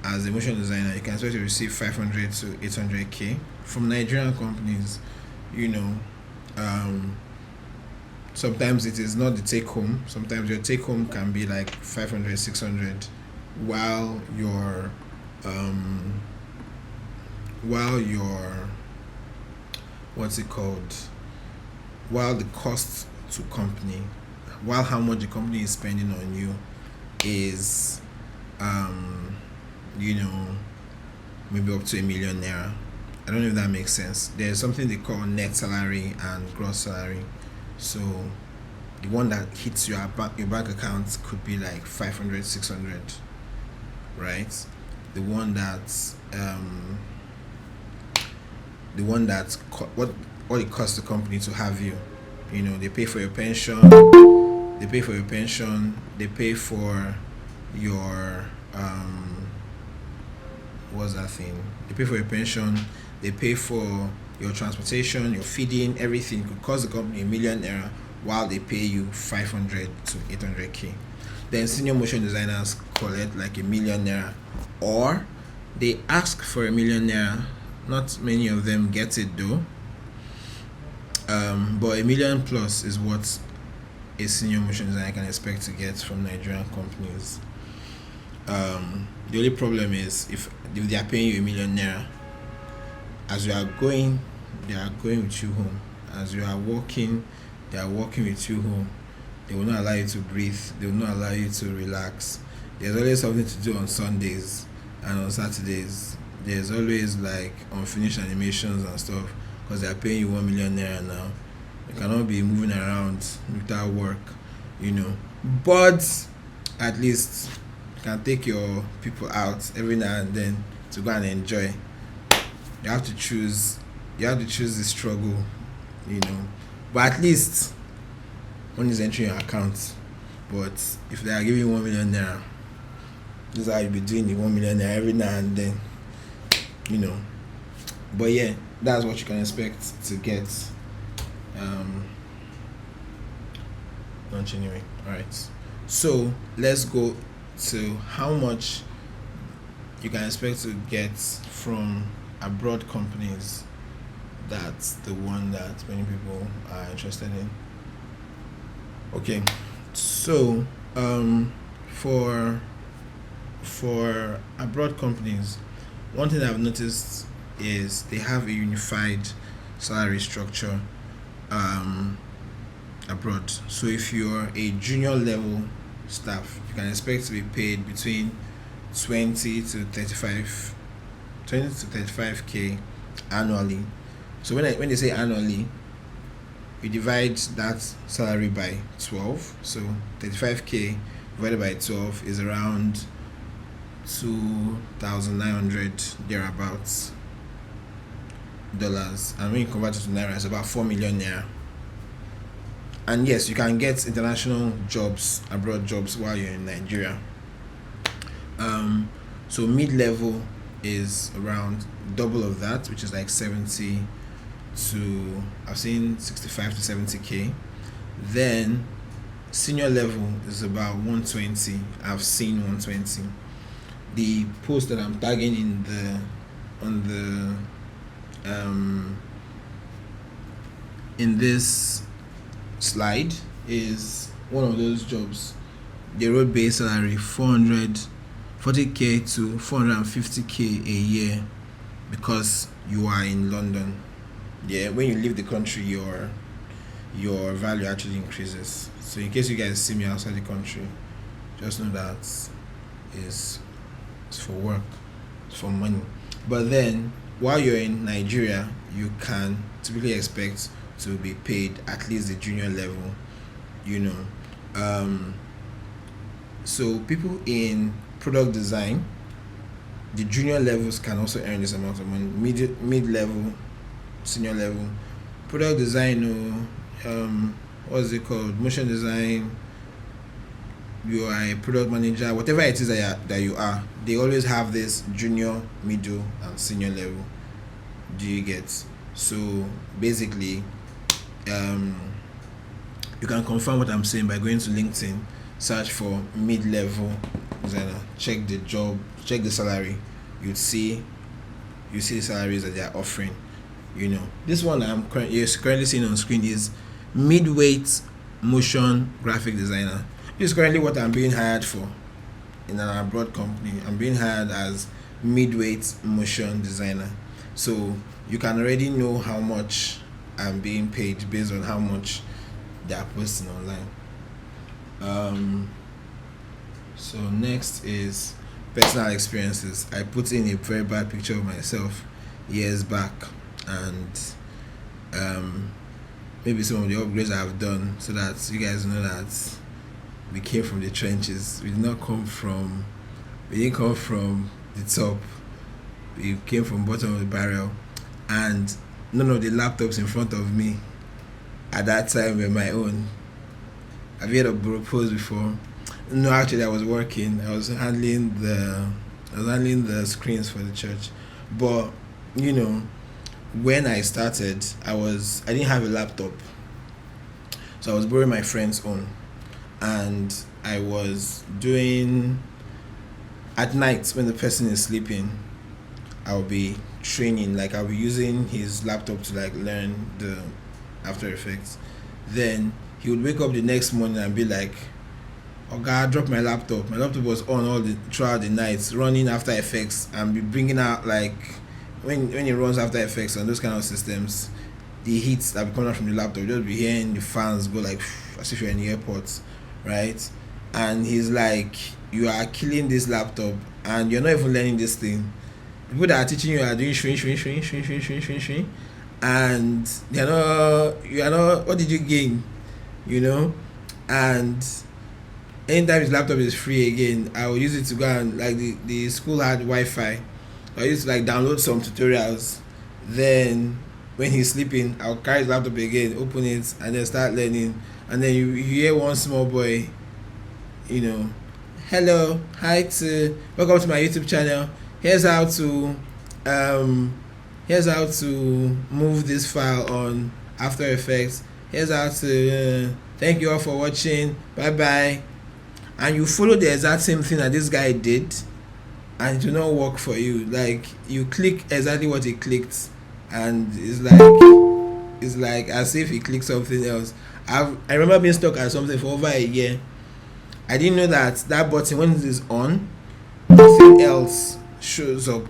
as a motion designer, you can expect to receive 500 to 800k from Nigerian companies. Sometimes it is not the take home. Sometimes your take home can be like 500, 600, while your what's it called? While the cost to company, while how much the company is spending on you is maybe up to 1 million naira. I don't know if that makes sense. There's something they call net salary and gross salary. So the one that hits your bank account could be like 500, 600, right? The one that's what it costs the company to have you. They pay for your pension. They pay for your what's that thing? They pay for your pension. They pay for your transportation, your feeding, everything. Could cost the company 1 million naira while they pay you 500 to 800k. Then senior motion designers collect like 1 million naira, or they ask for 1 million naira. Not many of them get it though. But 1 million plus is what a senior motion designer can expect to get from Nigerian companies. The only problem is if they are paying you 1 million naira, as you are going, they are going with you home. As you are walking, they are walking with you home. They will not allow you to breathe. They will not allow you to relax. There's always something to do on Sundays and on Saturdays. There's always like unfinished animations and stuff, because they are paying you 1 million naira now. You cannot be moving around without work, But at least you can take your people out every now and then to go and enjoy. You have to choose the struggle, But at least one is entering your account. But if they are giving you 1 million naira, this is how you'll be doing the 1 million naira every now and then, But yeah, that's what you can expect to get. Continuing. Alright. So let's go to how much you can expect to get from abroad companies. That's the one that many people are interested in. Okay, so for abroad companies, one thing I've noticed is they have a unified salary structure um, abroad. So if you're a junior level staff, you can expect to be paid between 20 to 35 20 to 35k annually. So when they say annually, we divide that salary by 12. So 35k divided by 12 is around 2,900 thereabouts dollars, and when you convert it to naira, it's about 4 million naira. And yes, you can get international jobs, abroad jobs, while you're in Nigeria. So mid-level is around double of that, which is like 70 to, I've seen 65 to 70k. Then senior level is about 120. I've seen 120. The post that I'm tagging in this slide is one of those jobs. They wrote base salary 440k to 450k a year because you are in London. Yeah, when you leave the country, your value actually increases. So in case you guys see me outside the country, just know that it's for work, it's for money. But then while you're in Nigeria, you can typically expect to be paid at least the junior level, so people in product design, the junior levels can also earn this amount of money. Mid-level, senior level, product design, what's it called, motion design, you are a product manager, whatever it is that you are, they always have this junior, middle, and senior level. Do you get? So basically, you can confirm what I'm saying by going to LinkedIn, search for mid-level designer, check the job, check the salary. You see the salaries that they are offering. This one you're currently seeing on screen is mid-weight motion graphic designer. This is currently what I'm being hired for in an abroad company. I'm being hired as mid-weight motion designer. So you can already know how much I'm being paid based on how much they are posting online. So next is personal experiences. I put in a very bad picture of myself years back, and maybe some of the upgrades I have done, so that you guys know that we came from the trenches. We didn't come from the top. We came from bottom of the barrel, and none of the laptops in front of me at that time were my own. Have you heard of Buropos before? No, actually I was working. I was handling the screens for the church. But when I started, I didn't have a laptop, so I was borrowing my friend's own, and I was doing at night when the person is sleeping. I'll be training, like I'll be using his laptop to learn the After Effects. Then he would wake up the next morning and be like, "Oh God, I dropped my laptop." My laptop was on throughout the night, running After Effects, and be bringing out when it runs After Effects on those kind of systems, the heat that be coming out from the laptop, just be hearing the fans go as if you're in the airport, right? And he's like, "You are killing this laptop, and you're not even learning this thing. People that are teaching you are doing shrink, and you are not. What did you gain? And anytime his laptop is free again, I will use it to go and the school had Wi-Fi. I used to download some tutorials. Then when he's sleeping, I'll carry his laptop again, open it, and then start learning. And then you hear one small boy, "Hello, welcome to my YouTube channel. Here's how to move this file on After Effects. Here's how to thank you all for watching. Bye bye." And you follow the exact same thing that this guy did, and it will not work for you. You click exactly what he clicked, and it's like as if he clicked something else. I remember being stuck at something for over a year. I didn't know that button, when it is on, nothing else shows up.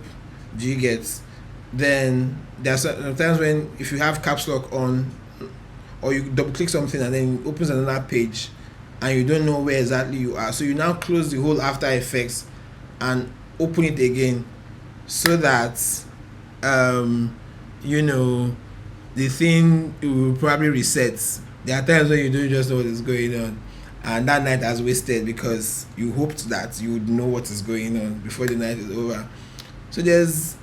Do you get? Then there's sometimes when, if you have caps lock on, or you double click something and then it opens another page, and you don't know where exactly you are, so you now close the whole After Effects and open it again, so that you know, the thing will probably reset. There are times when you don't just know what is going on, and that night has wasted because you hoped that you would know what is going on before the night is over. So there's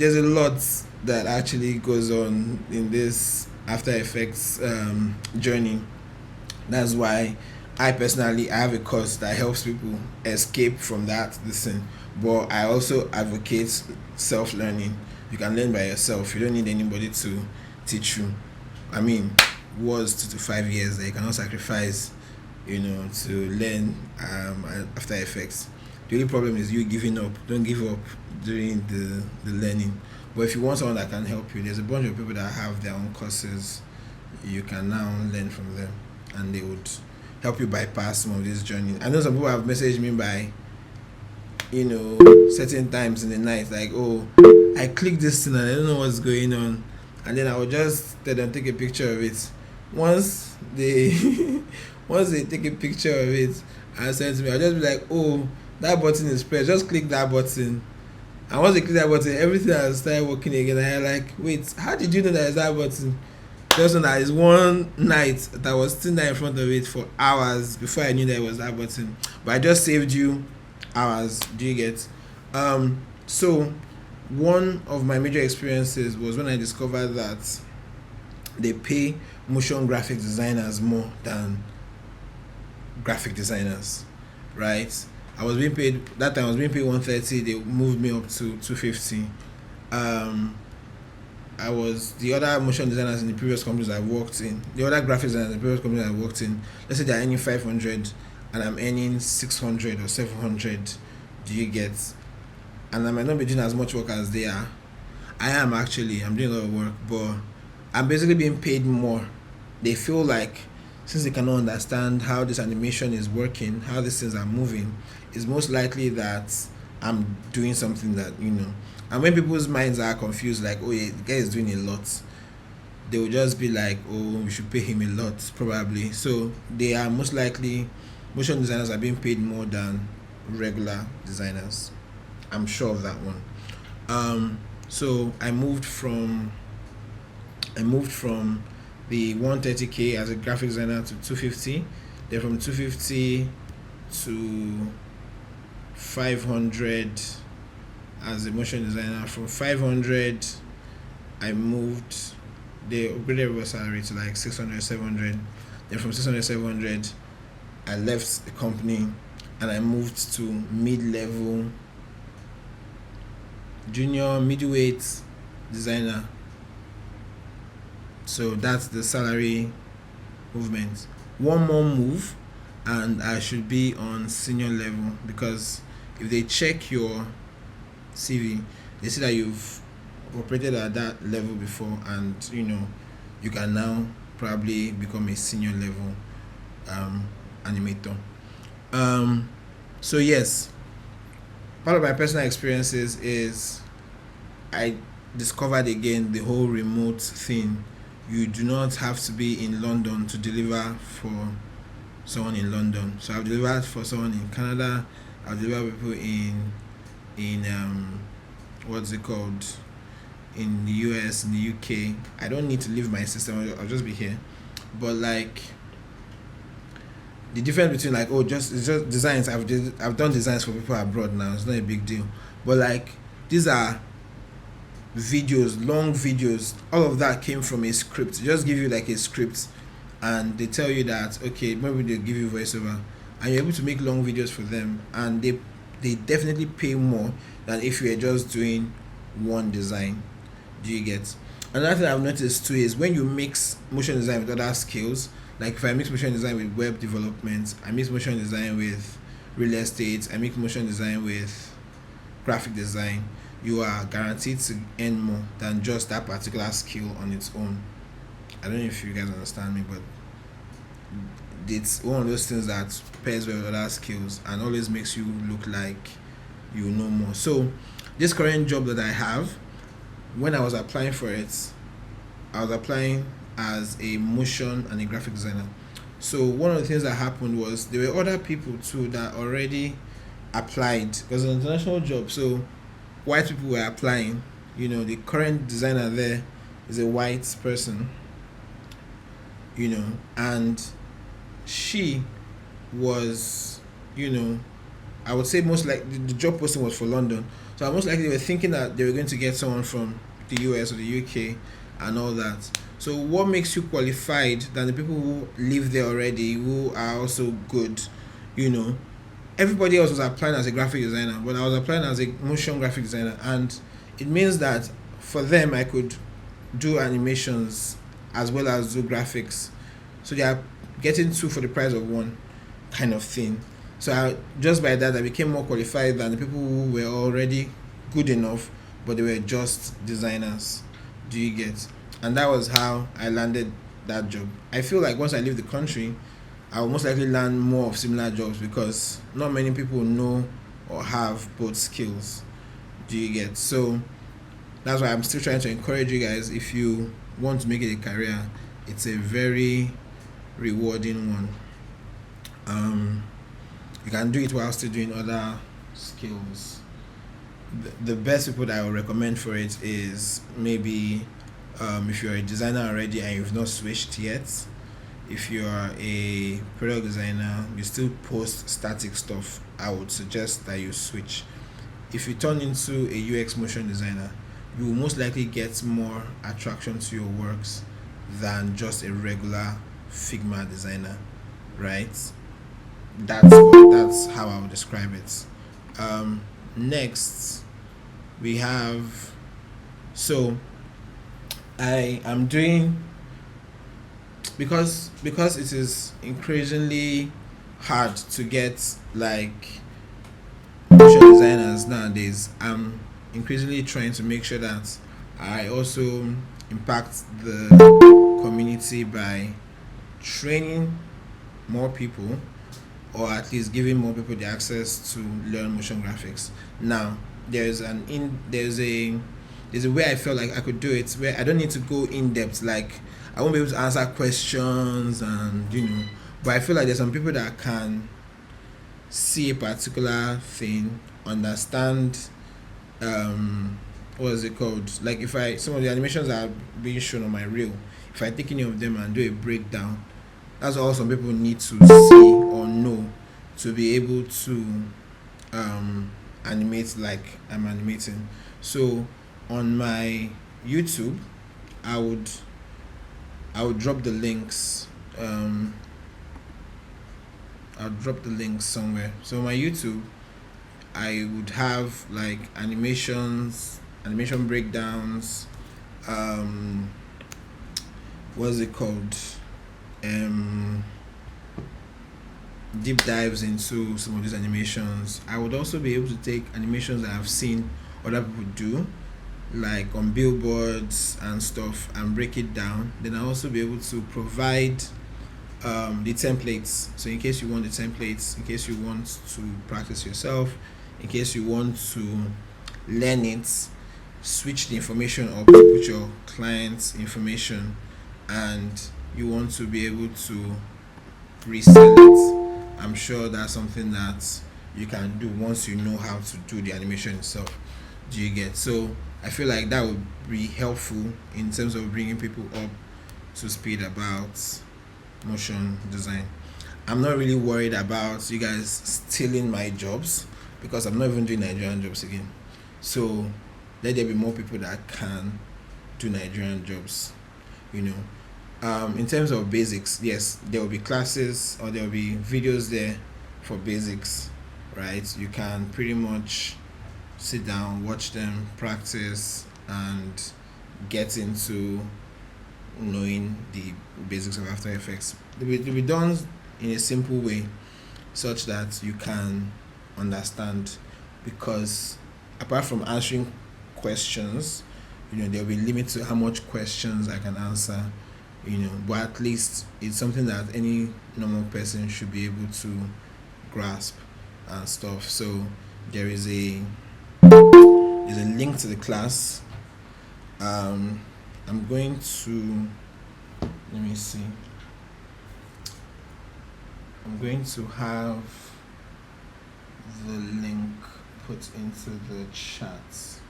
a lot that actually goes on in this After Effects journey. That's why I personally, I have a course that helps people escape from that listen. But I also advocate self-learning. You can learn by yourself. You don't need anybody to teach you. I mean, was 2 to 5 years that you cannot sacrifice, to learn After Effects. The only problem is you giving up. Don't give up during the learning. But if you want someone that can help you, there's a bunch of people that have their own courses. You can now learn from them, and they would help you bypass some of this journey. I know some people have messaged me by, certain times in the night, like, oh, I clicked this thing and I don't know what's going on, and then I will just tell them take a picture of it. Once they once they take a picture of it and send to me, I'll just be like, oh, that button is pressed, just click that button. And once they click that button, everything has started working again. And I'm like, wait, how did you know that is that button? Just know that it's one night that I was sitting there in front of it for hours before I knew that it was that button. But I just saved you hours. Do you get? So one of my major experiences was when I discovered that they pay motion graphic designers more than graphic designers, right? I was being paid that time. I was being paid 130. They moved me up to 250. I was the other motion designers in the previous companies I worked in. The other graphic designers in the previous companies I worked in. Let's say they're earning 500, and I'm earning 600 or 700. Do you get? And I might not be doing as much work as they are. I am actually. I'm doing a lot of work, but I'm basically being paid more. They feel like, since they cannot understand how this animation is working, how these things are moving, it's most likely that I'm doing something that, And when people's minds are confused, like, oh yeah, the guy is doing a lot, they will just be like, oh, we should pay him a lot, probably. So they are most likely, motion designers are being paid more than regular designers. I'm sure of that one. So I moved from the 130k as a graphic designer to 250. Then from 250 to 500 as a motion designer. From 500 I moved, they upgraded my salary to like 600, 700. Then from 600, 700 I left the company and I moved to mid-level, junior, middleweight designer. So that's the salary movement. One more move and I should be on senior level, because if they check your CV, they see that you've operated at that level before, and you can now probably become a senior level animator. So yes, part of my personal experiences is I discovered again the whole remote thing. You do not have to be in London to deliver for someone in London. So I've delivered for someone in Canada. I've delivered people in what's it called, in the US, in the UK. I don't need to leave my system. I'll just be here. But like, the difference between like, it's just designs. I've done designs for people abroad now. It's not a big deal. But like, these are videos, long videos. All of that came from a script. They just give you like a script, and they tell you that, okay, maybe they'll give you voiceover, and you're able to make long videos for them, and they definitely pay more than if you were just doing one design. Do you get? Another thing I've noticed too is when you mix motion design with other skills, like if I mix motion design with web development, I mix motion design with real estate, I mix motion design with graphic design, you are guaranteed to earn more than just that particular skill on its own. I don't know if you guys understand me, but it's one of those things that pairs with other skills and always makes you look like you know more. So this current job that I have, when I was applying for it, I was applying as a motion and a graphic designer. So one of the things that happened was there were other people too that already applied, because it's an international job. So white people were applying. The current designer there is a white person. And she was, I would say most like the job posting was for London. So most likely they were thinking that they were going to get someone from the US or the UK and all that. So what makes you qualified than the people who live there already, who are also good? Everybody else was applying as a graphic designer, but I was applying as a motion graphic designer, and it means that for them I could do animations as well as do graphics. So they are getting two for the price of one, kind of thing. So just by that I became more qualified than the people who were already good enough, but they were just designers. Do you get? And that was how I landed that job. I feel like once I leave the country, I will most likely land more of similar jobs, because not many people know or have both skills. Do you get? So that's why I'm still trying to encourage you guys, if you want to make it a career, it's a very rewarding one. You can do it while still doing other skills. The best people that I would recommend for it is maybe if you're a designer already and you've not switched yet. If you're a product designer, you still post static stuff, I would suggest that you switch. If you turn into a UX motion designer, you will most likely get more attraction to your works than just a regular Figma designer, right? That's how I would describe it. Next, we have, so I am doing, because it is increasingly hard to get like motion designers nowadays. I'm increasingly trying to make sure that I also impact the community by training more people, or at least giving more people the access to learn motion graphics. Now there's a way I feel like I could do it where I don't need to go in depth. Like I won't be able to answer questions, and but I feel like there's some people that can see a particular thing, understand what is it called? Like if some of the animations that are being shown on my reel, if I take any of them and do a breakdown, that's all some people need to see or know to be able to animate like I'm animating. So on my YouTube, I would drop the links. I'll drop the links somewhere. So on my YouTube, I would have like animation breakdowns. What's it called? Deep dives into some of these animations. I would also be able to take animations that I've seen other people do, like on billboards and stuff, and break it down. Then I'll also be able to provide the templates. So in case you want the templates, in case you want to practice yourself, in case you want to learn it, switch the information up to put your client's information, and you want to be able to resell it. I'm sure that's something that you can do once you know how to do the animation itself. Do you get? So I feel like that would be helpful in terms of bringing people up to speed about motion design. I'm not really worried about you guys stealing my jobs, because I'm not even doing Nigerian jobs again. So let there be more people that can do Nigerian jobs. In terms of basics, yes, there will be classes or there will be videos there for basics, right? You can pretty much sit down, watch them, practice, and get into knowing the basics of After Effects. They'll be done in a simple way such that you can understand, because apart from answering questions, there'll be limits to how much questions I can answer. but at least it's something that any normal person should be able to grasp and stuff. So there is there's a link to the class. I'm going to let me see. I'm going to have the link put into the chat.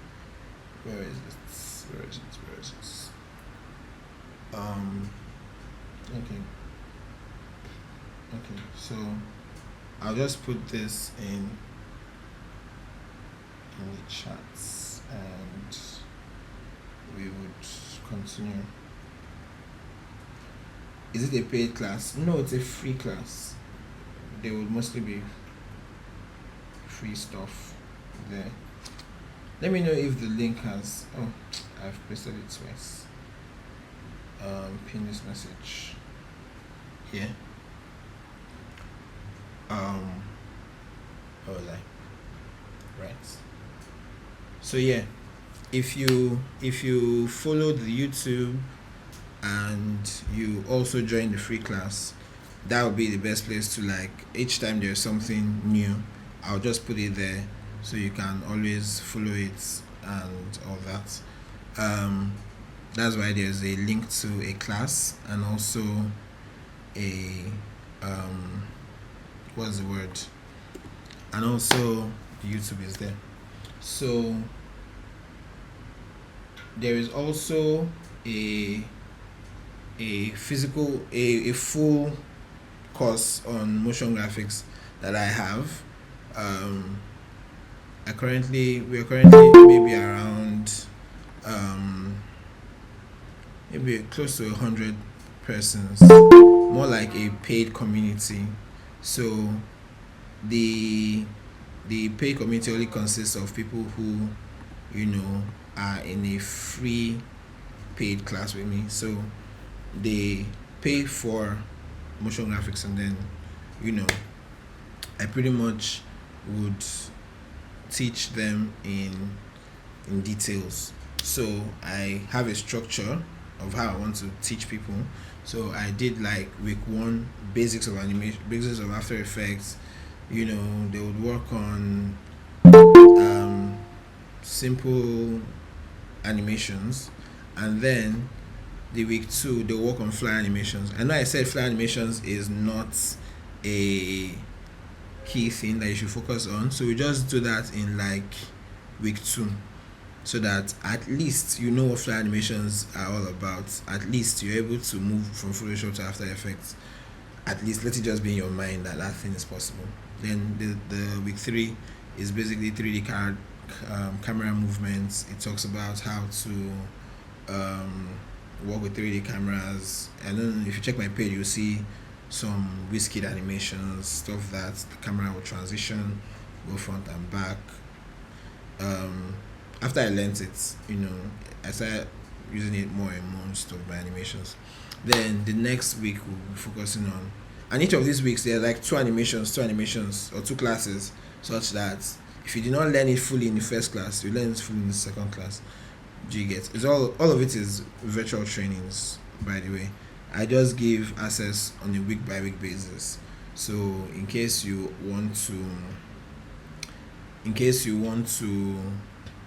Where is it? Where is it? Where is it? Okay. Okay. So I'll just put this in the chats and we would continue. Is it a paid class? No, it's a free class. There will mostly be free stuff there. Let me know if the link has. Oh, I've pasted it twice. Pin this message here. Right. So yeah, if you follow the YouTube and you also join the free class, that would be the best place to, like, each time there's something new, I'll just put it there so you can always follow it and all that. That's why there's a link to a class and also a what's the word? And also YouTube is there. So there is also a physical a full course on motion graphics that I have. We are currently maybe around maybe close to 100 persons, more like a paid community. So the paid community only consists of people who are in a free paid class with me. So they pay for motion graphics, and then I pretty much would teach them in details. So I have a structure of how I want to teach people. So I did, like, week 1 basics of animation, basics of After Effects. They would work on simple animations, and then the week 2 they work on fly animations. I know I said fly animations is not a key thing that you should focus on, so we just do that in, like, week 2, so that at least you know what fly animations are all about. At least you're able to move from Photoshop to After Effects. At least let it just be in your mind that thing is possible. Then the week 3 is basically 3D camera movements. It talks about how to work with 3D cameras. And then if you check my page, you'll see some Wizkid animations, stuff that the camera will transition, go front and back. After I learned it, I started using it more and more in stuff by animations. Then the next week we'll be focusing on, and each of these weeks there are like two animations or 2 classes, such that if you did not learn it fully in the first class, you learn it fully in the second class. Do you get? It's all of it is virtual trainings, by the way. I just give access on a week by week basis. So in case you want to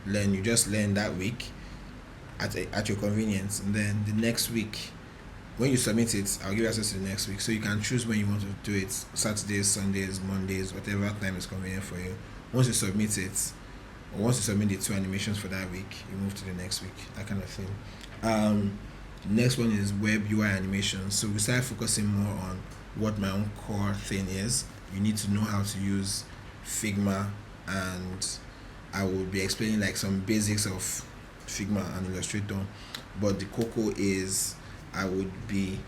learn, you just learn that week at your convenience, and then the next week when you submit it, I'll give you access to the next week, so you can choose when you want to do it: Saturdays, Sundays, Mondays, whatever time is convenient for you. Once you submit it, or once you submit the 2 animations for that week, you move to the next week, that kind of thing. Next one is web UI animation. So we start focusing more on what my own core thing is. You need to know how to use Figma, and I will be explaining, like, some basics of Figma and Illustrator, but the cocoa is I would be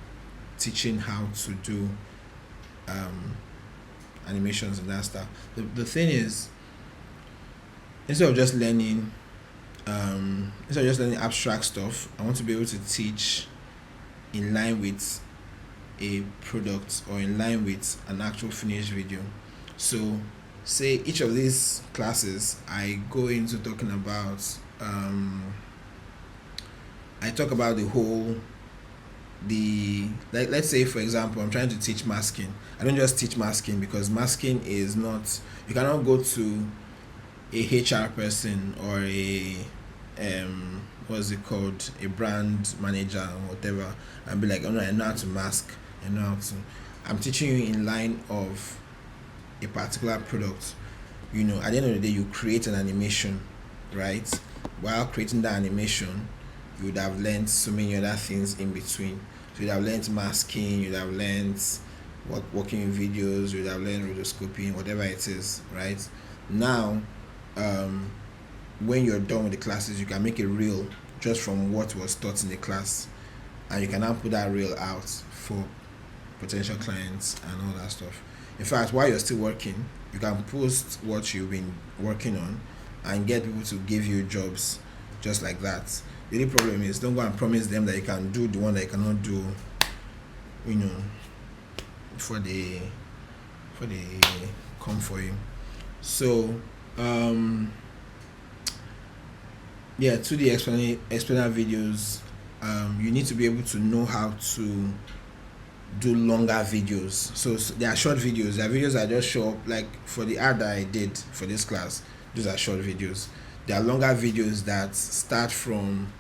teaching how to do animations and that stuff. The thing is, instead of just learning abstract stuff, I want to be able to teach in line with a product or in line with an actual finished video. So say each of these classes I go into talking about I talk about the whole let's say for example I'm trying to teach masking. I don't just teach masking, because masking is not, you cannot go to a HR person or a what's it called, a brand manager or whatever, and be like, oh no, I know how to mask, I know how to. I'm teaching you in line of a particular product. At the end of the day, you create an animation, right? While creating that animation, you would have learned so many other things in between. So you'd have learned masking, you'd have learned working in videos, you'd have learned rotoscoping, whatever it is, right? Now, when you're done with the classes, you can make a reel just from what was taught in the class, and you can now put that reel out for potential clients and all that stuff. In fact, while you're still working, you can post what you've been working on and get people to give you jobs just like that. The only problem is, don't go and promise them that you can do the one that you cannot do, before they come for you. So to the explainer videos, you need to be able to know how to do longer videos. So there are short videos. There are videos that just show up, like for the ad that I did for this class. Those are short videos. There are longer videos that start from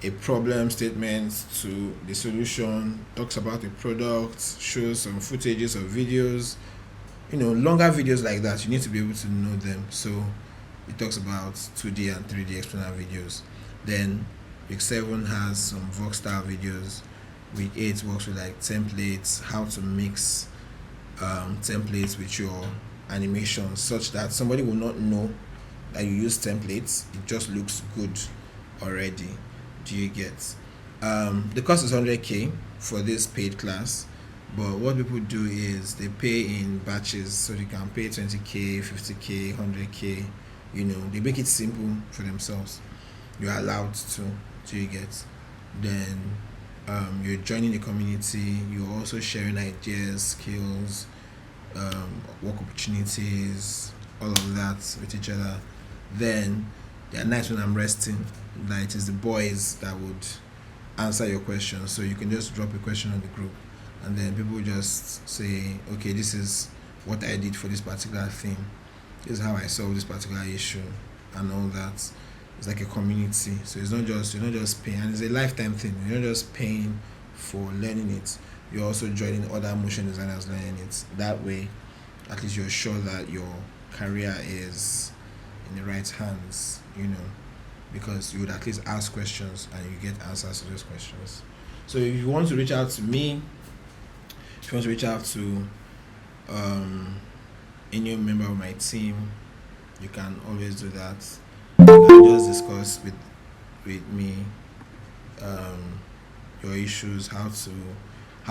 a problem statement to the solution, talks about the product, shows some footages of videos. Longer videos like that, you need to be able to know them. So it talks about 2D and 3D explainer videos. Then week 7 has some Vox style videos. Week 8 works with like templates, how to mix templates with your animations such that somebody will not know that you use templates. It just looks good already. Do you get? The cost is 100k for this paid class, but what people do is they pay in batches, so they can pay 20k, 50k, 100k. They make it simple for themselves. You're allowed to. Do you get? Then you're joining the community. You're also sharing ideas, skills, work opportunities, all of that with each other. Then there are nights when I'm resting, that it is the boys that would answer your questions. So you can just drop a question on the group, and then people just say, okay, this is what I did for this particular thing, this is how I solved this particular issue, and all that. It's like a community. So you're not just paying, and it's a lifetime thing. You're not just paying for learning it, you're also joining other motion designers learning it. That way, at least you're sure that your career is in the right hands, because you would at least ask questions and you get answers to those questions. So if you want to reach out to me, if you want to reach out to any member of my team, you can always do that. You can just discuss with me your issues, how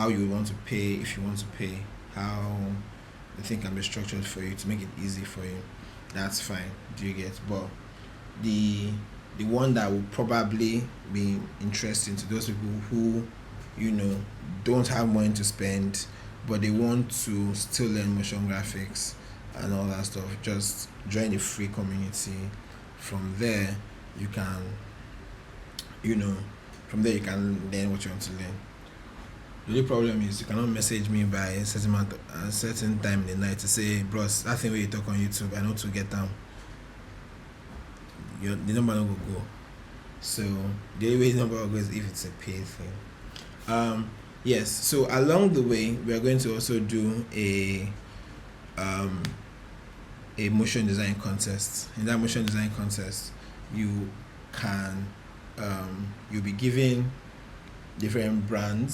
you want to pay, if you want to pay, how the thing can be structured for you to make it easy for you. That's fine. Do you get? But the one that will probably be interesting to those people who don't have money to spend, but they want to still learn motion graphics and all that stuff, just join the free community. From there you can learn what you want to learn. The only problem is you cannot message me by a certain time in the night to say, bros, that thing where you talk on YouTube, I know to get down. The number not will go. So the only way the number will go is if it's a paid thing. Yes, so along the way we are going to also do a motion design contest. In that motion design contest, you can you'll be given different brand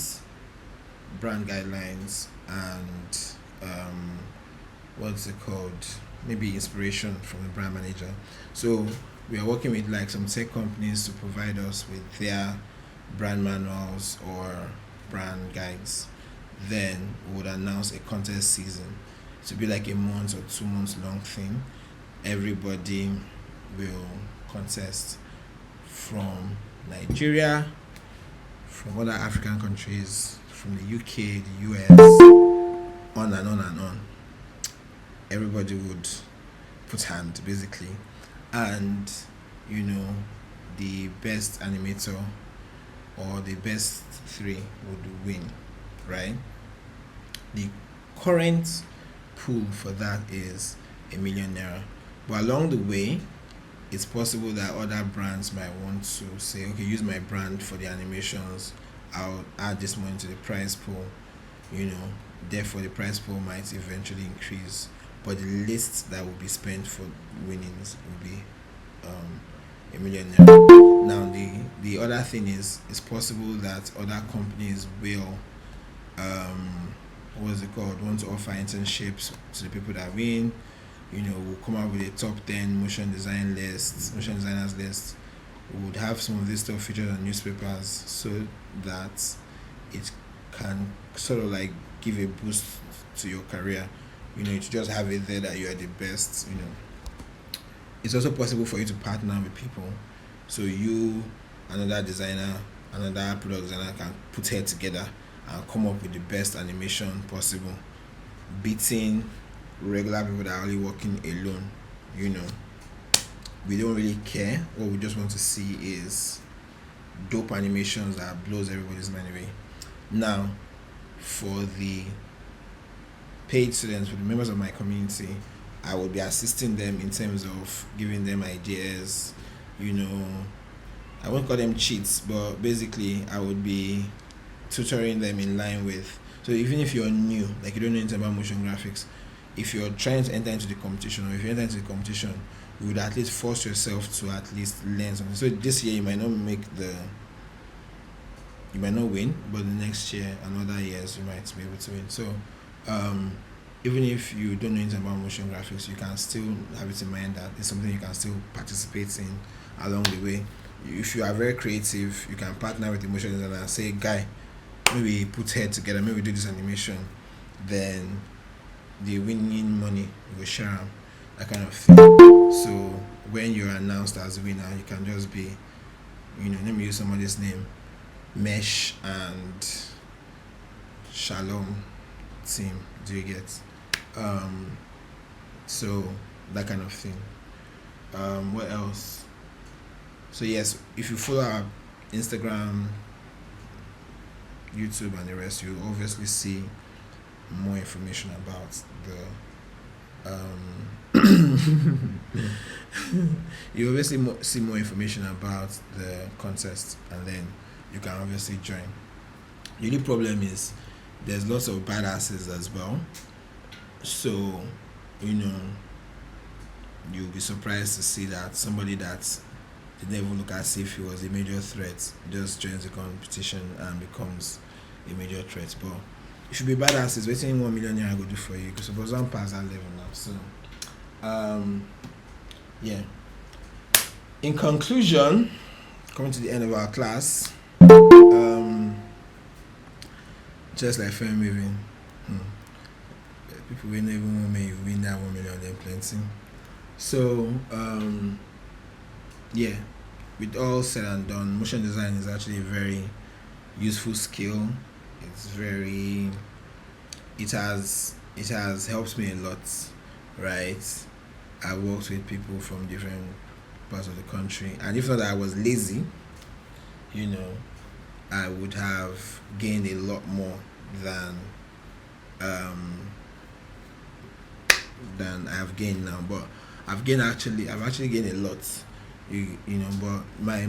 guidelines and what's it called, maybe inspiration from the brand manager. So we are working with like some tech companies to provide us with their brand manuals or brand guides. Then we would announce a contest season to be like a month or 2 months long thing. Everybody will contest from Nigeria, from other African countries, from the UK, the US, on and on and on. Everybody would put hand basically, and the best animator or the best three would win, right? The current pool for that is ₦1,000,000. But along the way, it's possible that other brands might want to say, okay, use my brand for the animations. I'll add this money to the prize pool. Therefore the prize pool might eventually increase, but the list that will be spent for winnings will be ₦1,000,000. Now the other thing is, it's possible that other companies will want to offer internships to the people that win. We'll come up with a top 10 motion designers list. We would have some of this stuff featured on newspapers so that it can sort of like give a boost to your career. To just have it there that you are the best. It's also possible for you to partner with people. So you, another designer, another product designer can put head together and come up with the best animation possible, beating regular people that are only working alone. We don't really care. What we just want to see is dope animations that blows everybody's mind away. Now, for the paid students, for the members of my community, I will be assisting them in terms of giving them ideas. I won't call them cheats, but basically I would be tutoring them in line with. So even if you're new, like you don't know anything about motion graphics, if you're trying to enter into the competition, or if you enter into the competition, you would at least force yourself to at least learn something. So this year you might not win, but the next year and other years you might be able to win. So even if you don't know anything about motion graphics, you can still have it in mind that it's something you can still participate in along the way. If you are very creative, you can partner with the motion designer and say, guy, maybe put head together, maybe do this animation, then the winning money will share them, that kind of thing. So when you're announced as a winner, you can just be, let me use somebody's name, Mesh and Shalom team. Do you get? So that kind of thing. What else? So yes, if you follow our Instagram, YouTube, and the rest, you obviously see more information about you obviously see more information about the contest, and then you can obviously join. The only problem is there's lots of badasses as well. So you'll be surprised to see that somebody that didn't even look as if he was a major threat just joins the competition and becomes a major threat. But you should be badasses. Waiting $1,000,000 I go do for you, because suppose I'm past that level now. So yeah. In conclusion, coming to the end of our class, just like film moving, people will not even want me, you win that $1,000,000, then plenty. So yeah, with all said and done, motion design is actually a very useful skill. It has helped me a lot, right? I worked with people from different parts of the country, and if not that I was lazy, I would have gained a lot more than I have gained now. But I've actually gained a lot, but my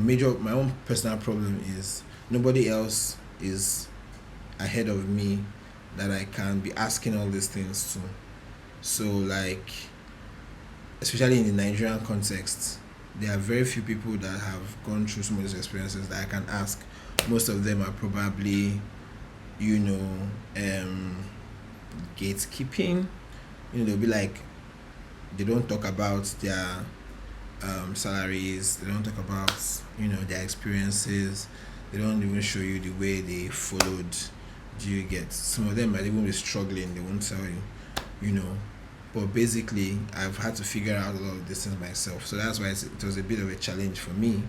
own personal problem is nobody else is ahead of me that I can be asking all these things to. So like, especially in the Nigerian context, there are very few people that have gone through some of these experiences that I can ask. Most of them are probably gatekeeping. They'll be like, they don't talk about their salaries, they don't talk about their experiences, they don't even show you the way they followed. Do you get? Some of them might even be struggling, they won't tell you, but basically I've had to figure out a lot of this things myself. So that's why it was a bit of a challenge for me,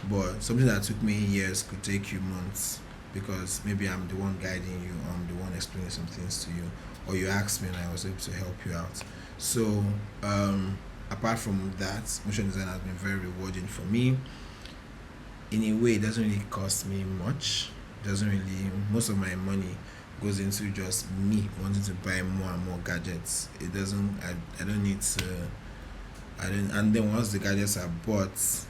but something that took me years could take you months, because maybe I'm the one guiding you, I'm the one explaining some things to you, or you asked me and I was able to help you out. So apart from that, motion design has been very rewarding for me. in a way, it doesn't really cost me much. Doesn't really, most of my money goes into just me wanting to buy more and more gadgets. It doesn't, I don't need to, I don't, and then once the gadgets are bought,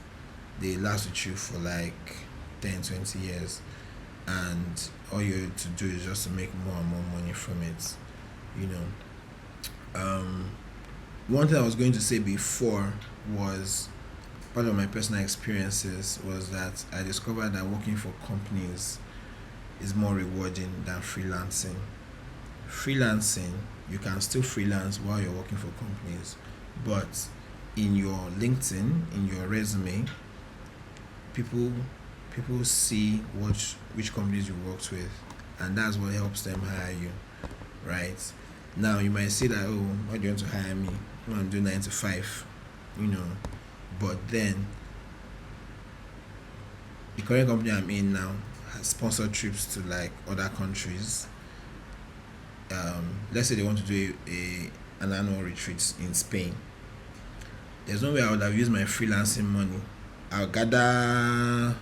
they last with you for like 10, 20 years. And all you have to do is just to make more and more money from it, you know. One thing I was going to say before was part of my personal experiences was that I discovered that working for companies is more rewarding than freelancing. Freelancing, you can still freelance while you're working for companies, but in your LinkedIn, in your resume, people people see which companies you worked with, and that's what helps them hire you, right? Now you might say that, oh, why do you want to hire me? I'm doing 9 to 5, you know. But then the current company I'm in now has sponsored trips to like other countries. Let's say they want to do an annual retreat in Spain. There's no way I would have used my freelancing money. I'll gather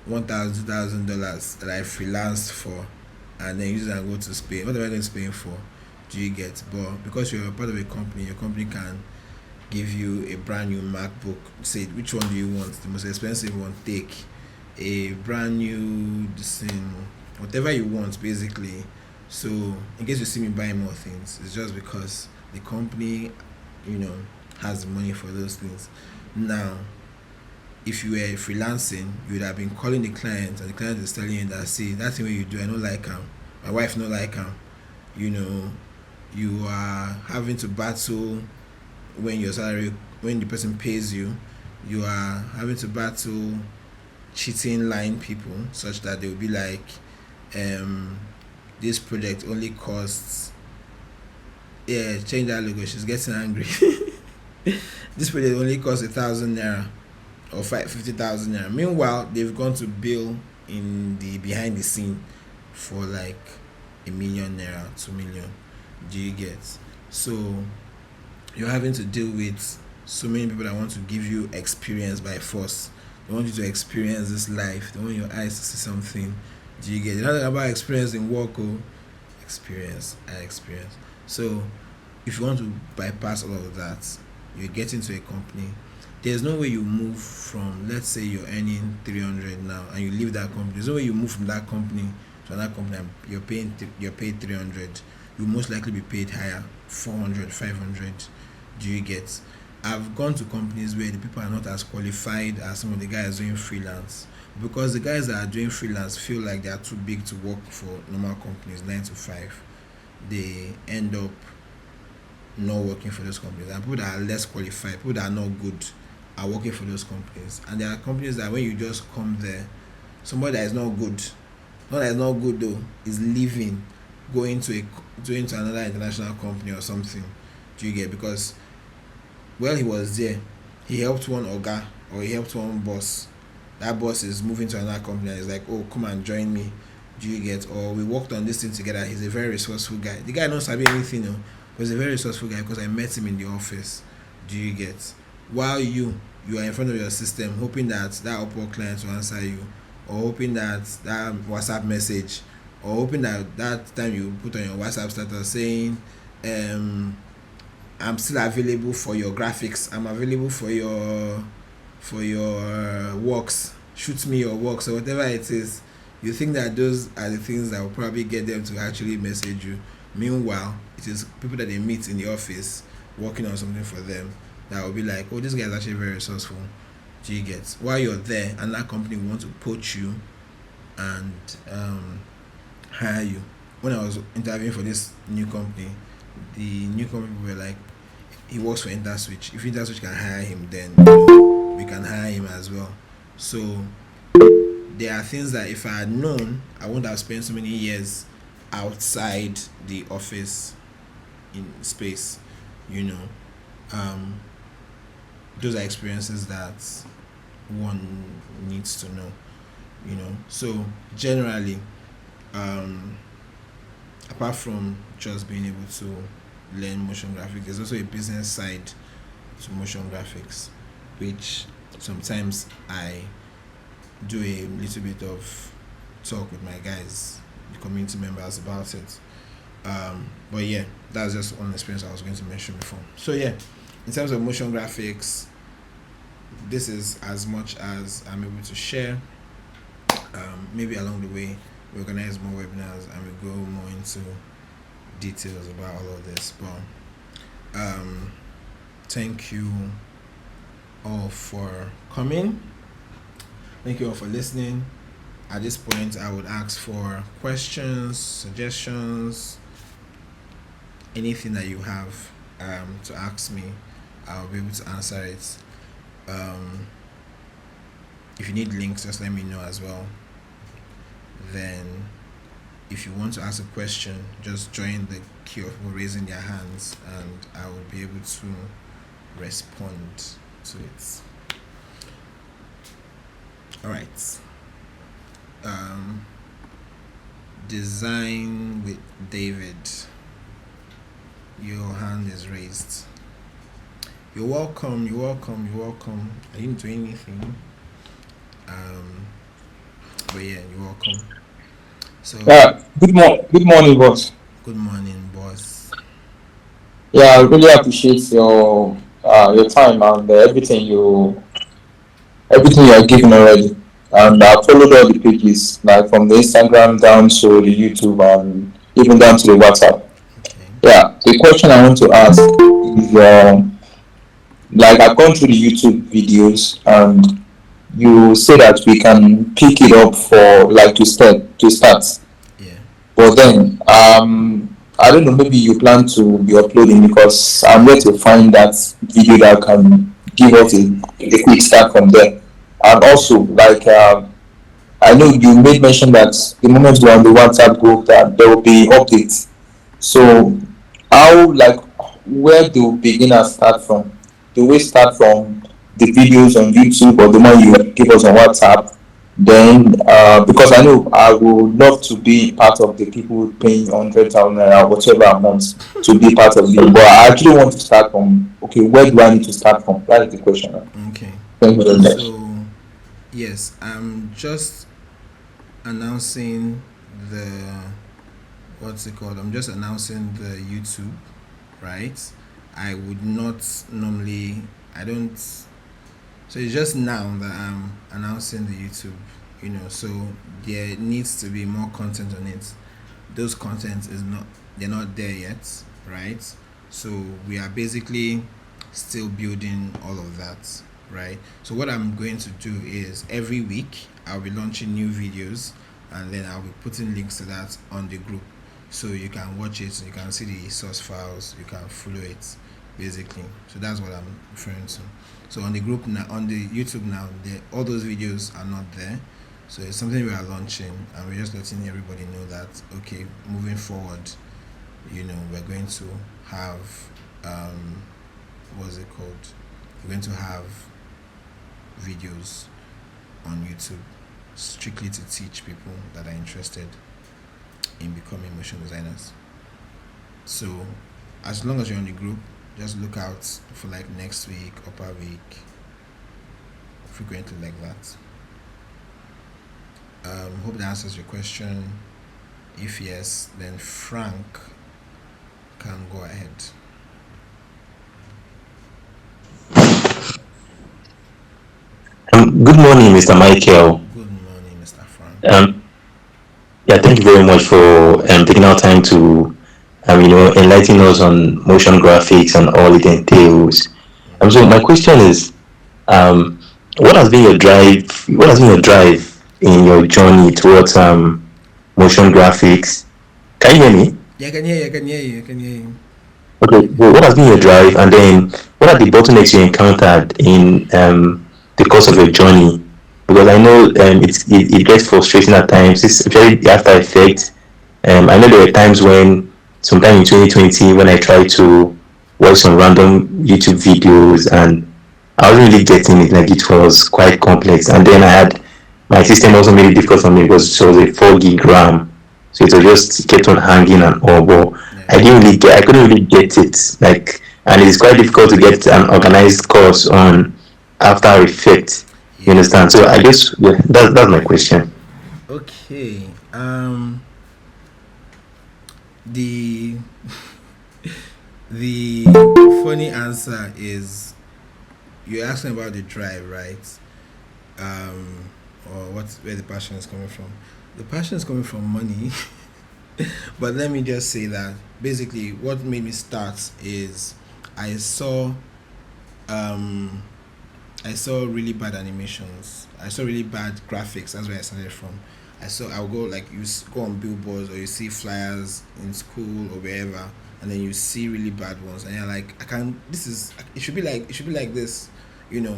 $1,000, $2,000 that I freelanced for, and then use it and go to Spain. What am I going to Spain for? Do you get? But because you're a part of a company, your company can give you a brand new MacBook. Say, which one do you want? The most expensive one. Take a brand new this thing, whatever you want, basically. So in case you see me buying more things, it's just because the company, you know, has the money for those things. Now, if you were freelancing, you would have been calling the client, and the client is telling you that, see, that thing what you do, I don't like him. My wife don't like him. You know, you are having to battle when your salary, when the person pays you, you are having to battle cheating, lying people, such that they will be like, this project only costs, yeah, change that logo, she's getting angry. This project only costs 1,000 naira or 50,000 naira. Meanwhile, they've gone to bill in the behind the scene for like 1 million naira, 2 million. Do you get? So you're having to deal with so many people that want to give you experience by force. They want you to experience this life. They want your eyes to see something. Do you get? It's not about experience in work or experience. So if you want to bypass all of that, you get into a company. There's no way you move from, let's say you're earning 300 now and you leave that company. There's no way you move from that company to another company and you're paid 300. You most likely be paid higher, 400, 500. Do you get? I've gone to companies where the people are not as qualified as some of the guys doing freelance, because the guys that are doing freelance feel like they are too big to work for normal companies 9 to 5. They end up not working for those companies, and people that are less qualified, people that are not good, are working for those companies. And there are companies that when you just come there, somebody that is not good, not that is not good though, is leaving, going to another international company or something. Do you get? Because while he was there, he helped one oga or he helped one boss. That boss is moving to another company and he's like, oh, come and join me. Do you get? Or we worked on this thing together. He's a very resourceful guy. The guy don't sabi anything, but he's a very resourceful guy because I met him in the office. Do you get? While you are in front of your system hoping that Upwork client will answer you, or hoping that WhatsApp message, or hoping that time you put on your WhatsApp status saying, I'm still available for your graphics, I'm available for your works, shoot me your works, or whatever it is. You think that those are the things that will probably get them to actually message you. Meanwhile, it is people that they meet in the office working on something for them that will be like, oh, this guy is actually very resourceful. Do you get? While you're there, and that company will want to poach you and hire you. When I was interviewing for this new company, the new company were like, he works for InterSwitch. If InterSwitch can hire him, then we can hire him as well. So there are things that if I had known, I wouldn't have spent so many years outside the office in space. Those are experiences that one needs to know. So generally, apart from just being able to learn motion graphics, there's also a business side to motion graphics, which sometimes I do a little bit of talk with my guys, the community members about it. But yeah, that's just one experience I was going to mention before. So yeah, in terms of motion graphics, this is as much as I'm able to share. Maybe along the way we organize more webinars and we go more into details about all of this. But thank you all for coming. Thank you all for listening. At this point, I would ask for questions, suggestions, anything that you have to ask me. I'll be able to answer it. If you need links, just let me know as well. Then, if you want to ask a question, just join the queue of people raising their hands, and I will be able to respond to it. All right. Design with David. Your hand is raised. You're welcome. You're welcome. You're welcome. I didn't do anything. But yeah, you're welcome. So
Good morning, boss.
good morning, boss.
Yeah, I really appreciate your time and everything you are giving already. And I followed all the pages, like from the Instagram down to the YouTube and even down to the WhatsApp.
Okay.
Yeah, the question I want to ask is, like I've gone through the YouTube videos, and you say that we can pick it up for like to start.
Yeah.
But then, I don't know, maybe you plan to be uploading, because I'm yet to find that video that can give us
Okay.
a quick start from there. And
Okay.
also, like, I know you made mention that the moment we're on the WhatsApp group, that there will be updates. So, like, where do beginners start from? Do we start from the videos on YouTube, or the one you give us on WhatsApp? Then, because I know I would love to be part of the people paying 100,000 naira, whatever amount, to be part of it. But I actually want to start from, okay, where do I need to start from? That is the question.
Okay.
Thank you very much.
So yes, I'm just announcing the what's it called? I'm just announcing the YouTube, right? I would not normally. I don't. So it's just now that I'm announcing the YouTube. So there needs to be more content on it. Those content is not. They're not there yet, right? So we are basically still building all of that, right? So what I'm going to do is every week I'll be launching new videos, and then I'll be putting links to that on the group, so you can watch it, you can see the source files, you can follow it, basically. So that's what I'm referring to. So on the group now, on the YouTube now, all those videos are not there. So it's something we are launching, and we're just letting everybody know that okay, moving forward, we're going to have what's it called? We're going to have videos on YouTube strictly to teach people that are interested in becoming motion designers. So as long as you're on the group, just look out for like next week, upper week, frequently like that. Hope that answers your question. If yes, then Frank can go ahead.
Good morning, Mr. Michael.
Good morning, Mr. Frank.
Yeah, thank you very much for taking our time to, enlighten us on motion graphics and all it entails. So my question is, um, what has been your drive? What has been your drive in your journey towards motion graphics? Can you hear me?
Yeah, I can hear you. I can hear you. I can hear you.
Okay. Well, what has been your drive, and then what are the bottlenecks you encountered in the course of your journey? Because I know it gets frustrating at times, especially the after effects. I know there were times when, sometime in 2020, when I tried to watch some random YouTube videos, and I wasn't really getting it. Like, it was quite complex, and then I had my system also made it difficult for me because it was a 4 gig RAM, so it was just kept on hanging and all. But
Yeah.
I couldn't really get it. Like, and it's quite difficult to get an organized course on After Effects. You
Yeah.
understand? So I guess yeah, that's my question.
Okay. The the funny answer is you're asking about the drive, right? Um, or where the passion is coming from. The passion is coming from money. But let me just say that basically what made me start is I saw um I saw really bad animations. I saw really bad graphics. That's where I started from. I'll go like go on billboards or you see flyers in school or wherever, and then you see really bad ones, and you're like, I can't. This is it should be like this, you know.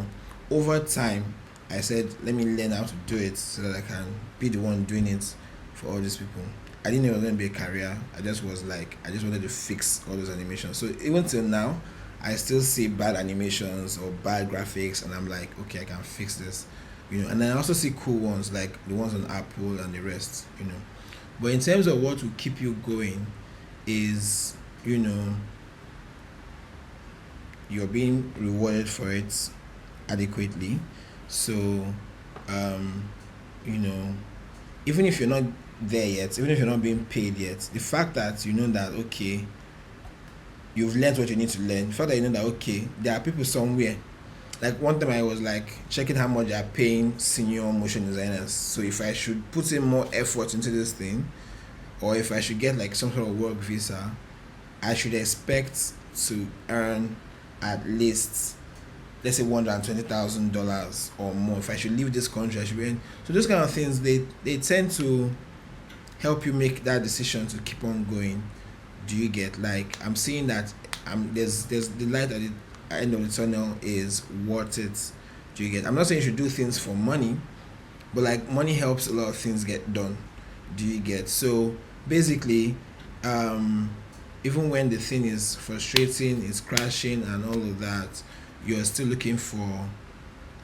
Over time, I said, let me learn how to do it so that I can be the one doing it for all these people. I didn't know it was gonna be a career. I just wanted to fix all those animations. So even till now, I still see bad animations or bad graphics, and I'm like, okay, I can fix this, you know. And then I also see cool ones like the ones on Apple and the rest, you know. But in terms of what will keep you going, is, you know, you're being rewarded for it adequately. So, um, you know, even if you're not there yet, even if you're not being paid yet, the fact that you know that okay, you've learned what you need to learn, the fact that you know that okay, there are people somewhere. Like one time I was like checking how much they are paying senior motion designers. So if I should put in more effort into this thing, or if I should get like some sort of work visa, I should expect to earn at least, let's say, $120,000 or more. If I should leave this country, I should be in. So those kind of things, they tend to help you make that decision to keep on going. Do you get, like, I'm seeing that there's the light at the end of the tunnel is worth it. Do you get? I'm not saying you should do things for money, but like money helps a lot of things get done. Do you get? So basically, um even when the thing is frustrating, it's crashing and all of that, you're still looking for,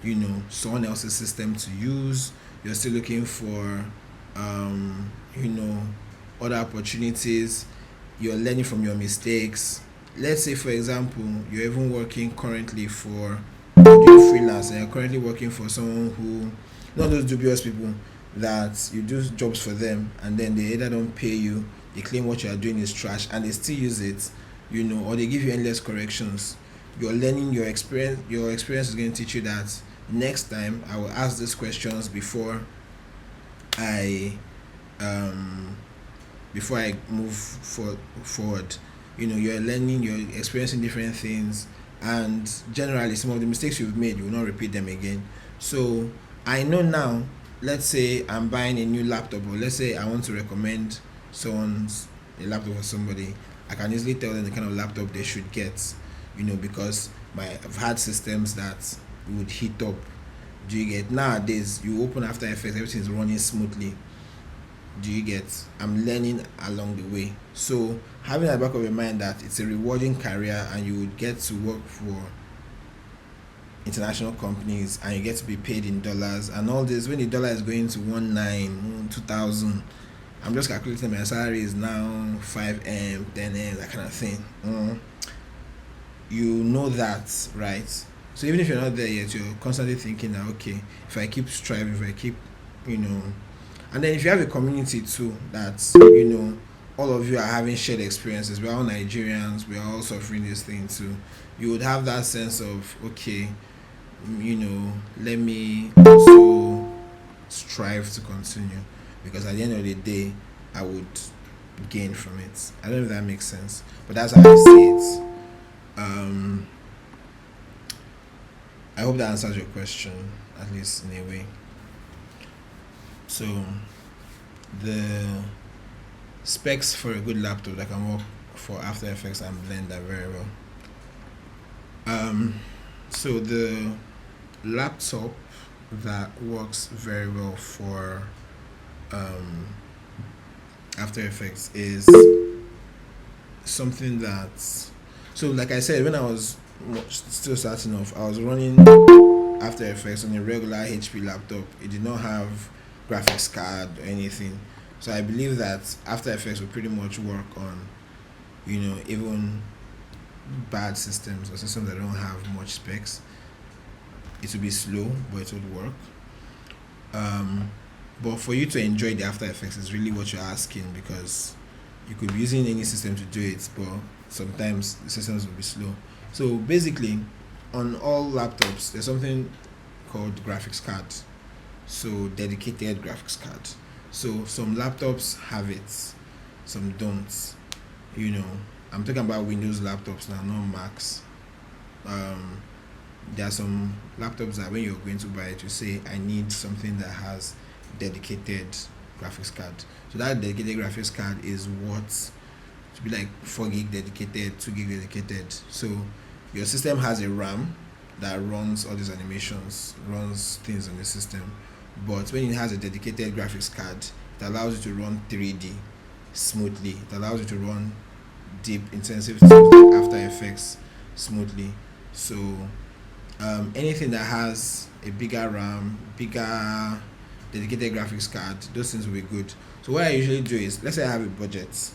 you know, someone else's system to use. You're still looking for, you know, other opportunities. You're learning from your mistakes. Let's say, for example, you're even working currently for, you're doing freelance and you're currently working for someone who, not those dubious people that you do jobs for them and then they either don't pay you, they claim what you are doing is trash and they still use it, you know, or they give you endless corrections. You're learning, your experience is going to teach you that next time I will ask these questions I um before I move forward. You know, you're learning, you're experiencing different things, and generally, some of the mistakes you've made, you will not repeat them again. So, I know now, let's say I'm buying a new laptop, or let's say I want to recommend someone's a laptop for somebody, I can easily tell them the kind of laptop they should get, you know, because I've had systems that would heat up. Do you get? Nowadays, you open After Effects, everything's running smoothly. Do you get? I'm learning along the way. So having at the back of your mind that it's a rewarding career and you would get to work for international companies and you get to be paid in dollars and all this, when the dollar is going to 1 9 2,000, I'm just calculating my salary is now 5M 10M, that kind of thing. You know that, right? So even if you're not there yet, you're constantly thinking that okay, if I keep striving, if I keep, you know. And then if you have a community too, that's, you know, all of you are having shared experiences, we're all Nigerians, we're all suffering this thing too, you would have that sense of okay, you know, let me also strive to continue, because at the end of the day I would gain from it. I don't know if that makes sense, but that's how I see it. um I hope that answers your question, at least in a way. So the specs for a good laptop that can work for After Effects and Blender very well. So the laptop that works very well for um, After Effects is something that, so like I said, when I was still starting off, I was running After Effects on a regular HP laptop. It did not have graphics card or anything. So I believe that After Effects will pretty much work on, you know, even bad systems or systems that don't have much specs. it will be slow, but it would work. But for you to enjoy the After Effects is really what you're asking, because you could be using any system to do it, but sometimes the systems will be slow. So basically, on all laptops, there's something called graphics card. So dedicated graphics card. So some laptops have it, some don't. You know, I'm talking about Windows laptops now, not Macs. Um, there are some laptops that when you're going to buy it, you say, I need something that has dedicated graphics card. So that dedicated graphics card is what to be like 4 gig dedicated, 2 gig dedicated. So your system has a RAM that runs all these animations, runs things on the system. But when it has a dedicated graphics card, it allows you to run 3D smoothly. It allows you to run deep, intensive things like After Effects smoothly. So anything that has a bigger RAM, bigger dedicated graphics card, those things will be good. So what I usually do is, let's say I have a budget.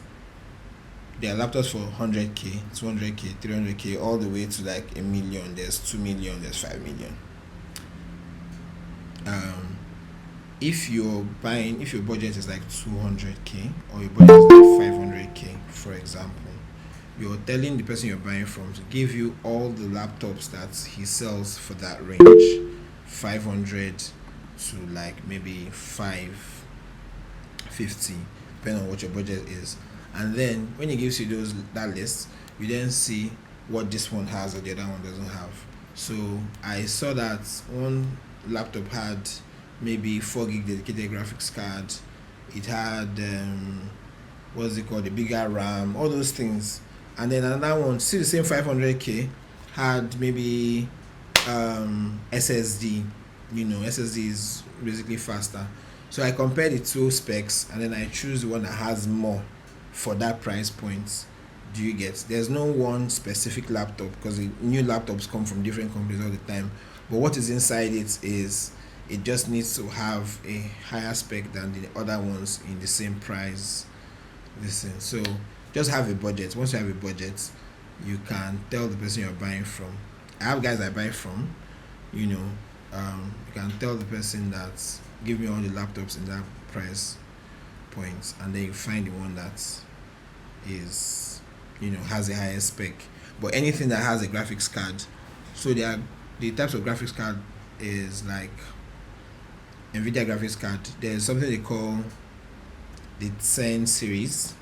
There are laptops for 100k, 200k, 300k, all the way to like a million. There's 2 million, there's 5 million. If you're buying, if your budget is like 200k or your budget is like 500k, for example, you're telling the person you're buying from to give you all the laptops that he sells for that range, 500 to like maybe 550, depending on what your budget is. And then when he gives you that list, you then see what this one has or the other one doesn't have. So I saw that one laptop had maybe 4 gig dedicated graphics card. It had what's it called, a bigger RAM, all those things. And then another one, still the same 500k, had maybe SSD. You know, SSD is basically faster. So I compare the two specs and then I choose the one that has more for that price point. Do you get? There's no one specific laptop, because the new laptops come from different companies all the time. But what is inside it is, it just needs to have a higher spec than the other ones in the same price. Listen, so just have a budget. Once you have a budget, you can tell the person you're buying from. I have guys I buy from. You know, you can tell the person that give me all the laptops in that price point, and then you find the one that is, you know, has a higher spec. But anything that has a graphics card, so there are the types of graphics card is like NVIDIA graphics card. There's something they call the 10 series,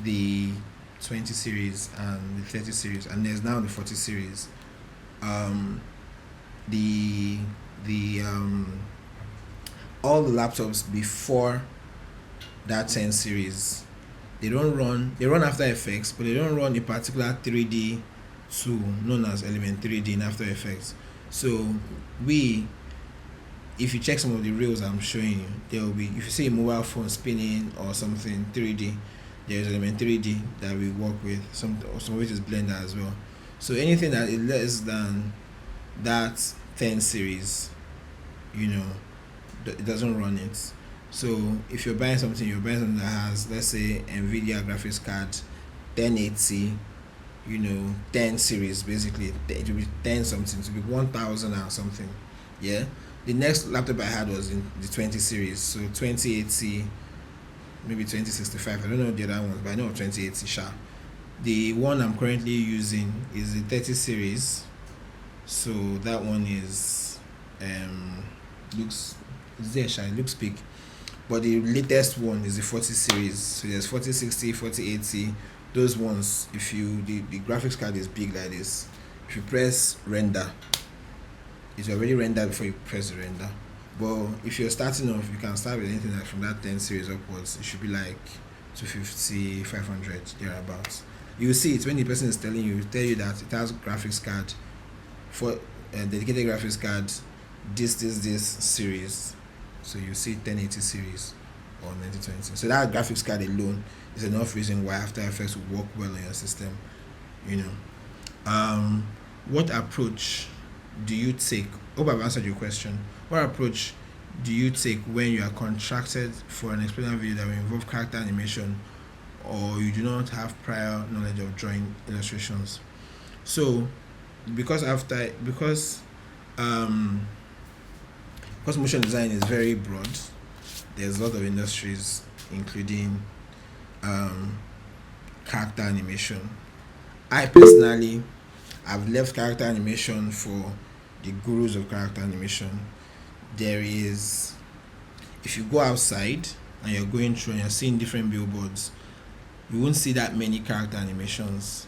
the 20 series, and the 30 series, and there's now the 40 series. The all the laptops before that 10 series, they run After Effects, but they don't run a particular 3D tool known as Element 3D in After Effects. So if you check some of the reels I'm showing you, there will be, if you see a mobile phone spinning or something 3D, there's Element 3D that we work with. Some of it is Blender as well. So anything that is less than that 10 series, you know, it doesn't run it. So if you're buying something that has, let's say, NVIDIA graphics card 1080, you know, 10 series, basically it will be 10 something, it will be 1000 or something. Yeah, the next laptop I had was in the 20 series, so 2080, maybe 2065, I don't know the other ones, but I know 2080 sharp. The one I'm currently using is the 30 series, so that one is looks it looks big. But the latest one is the 40 series. So there's 4060, 4080. Those ones, if you the graphics card is big like this. If you press render, it's already rendered before you press the render. But if you're starting off, you can start with anything like from that 10 series upwards. It should be like 250, 500 thereabouts. You see it when the person is telling you, tell you that it has graphics card for dedicated graphics card, this series. So you see 1080 series or 1920. So that graphics card alone is enough reason why After Effects will work well on your system. You know, what approach do you take? Hope I've answered your question. What approach do you take when you are contracted for an explainer video that will involve character animation, or you do not have prior knowledge of drawing illustrations? So because Um, because motion design is very broad, there's a lot of industries, including um, character animation. I personally have left character animation for the gurus of character animation. There is, if you go outside and you're going through and you're seeing different billboards, you won't see that many character animations.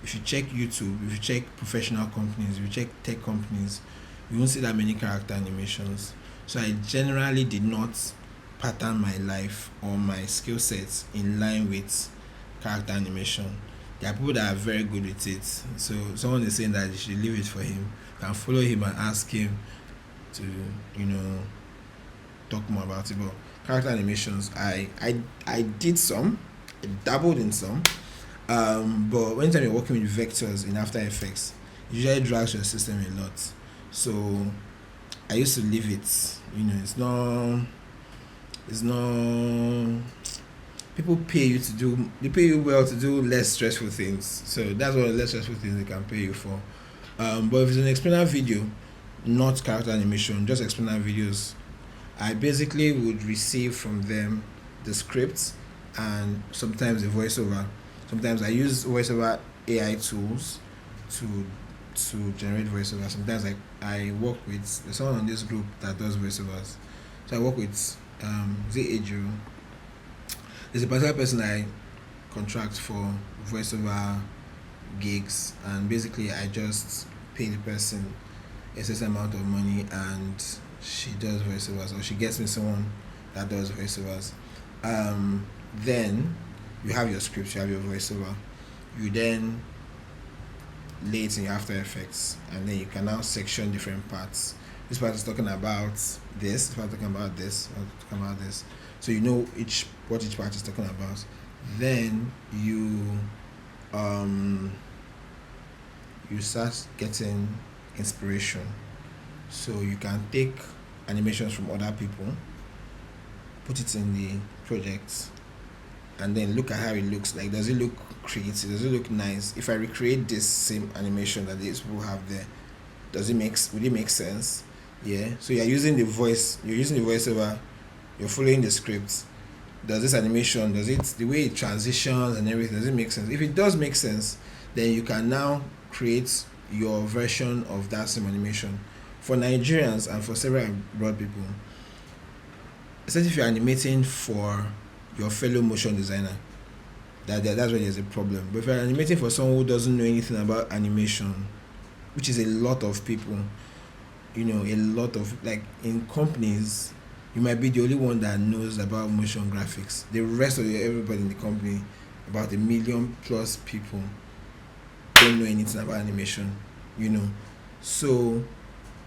If you check YouTube, if you check professional companies, if you check tech companies, you won't see that many character animations. So I generally did not pattern my life or my skill sets in line with character animation. There are people that are very good with it. So someone is saying that you should leave it for him. You can follow him and ask him to, you know, talk more about it. But character animations, I did some, I dabbled in some. But when you're working with vectors in After Effects, it usually drags your system a lot. So I used to leave it. You know, it's not. People pay you to do. They pay you well to do less stressful things. So that's one of the less stressful things they can pay you for. But if it's an explainer video, not character animation, just explainer videos, I basically would receive from them the scripts and sometimes the voiceover. Sometimes I use voiceover AI tools to generate voiceover. Sometimes I work with, there's someone on this group that does voiceovers. So I work with Eju. There's a particular person I contract for voiceover gigs, and basically I just pay the person a certain amount of money and she does voiceovers, or she gets me someone that does voiceovers. Then you have your script, you have your voiceover, you then lay it in your After Effects, and then you can now section different parts. This part is talking about this part is talking about this, talking about this. So you know what each part is talking about. Then you start getting inspiration. So you can take animations from other people, put it in the project, and then look at how it looks like. Does it look creative? Does it look nice? If I recreate this same animation that these people have there, would it make sense? Yeah. So you're using the voiceover, you're following the script. Does this animation, the way it transitions and everything, does it make sense? If it does make sense, then you can now create your version of that same animation. For Nigerians and for several abroad people, especially if you're animating for your fellow motion designer, that's where there's a problem. But if you're animating for someone who doesn't know anything about animation, which is a lot of people, you know, a lot of, like, in companies, you might be the only one that knows about motion graphics. The rest of everybody in the company, about 1 million plus people, don't know anything about animation, you know. So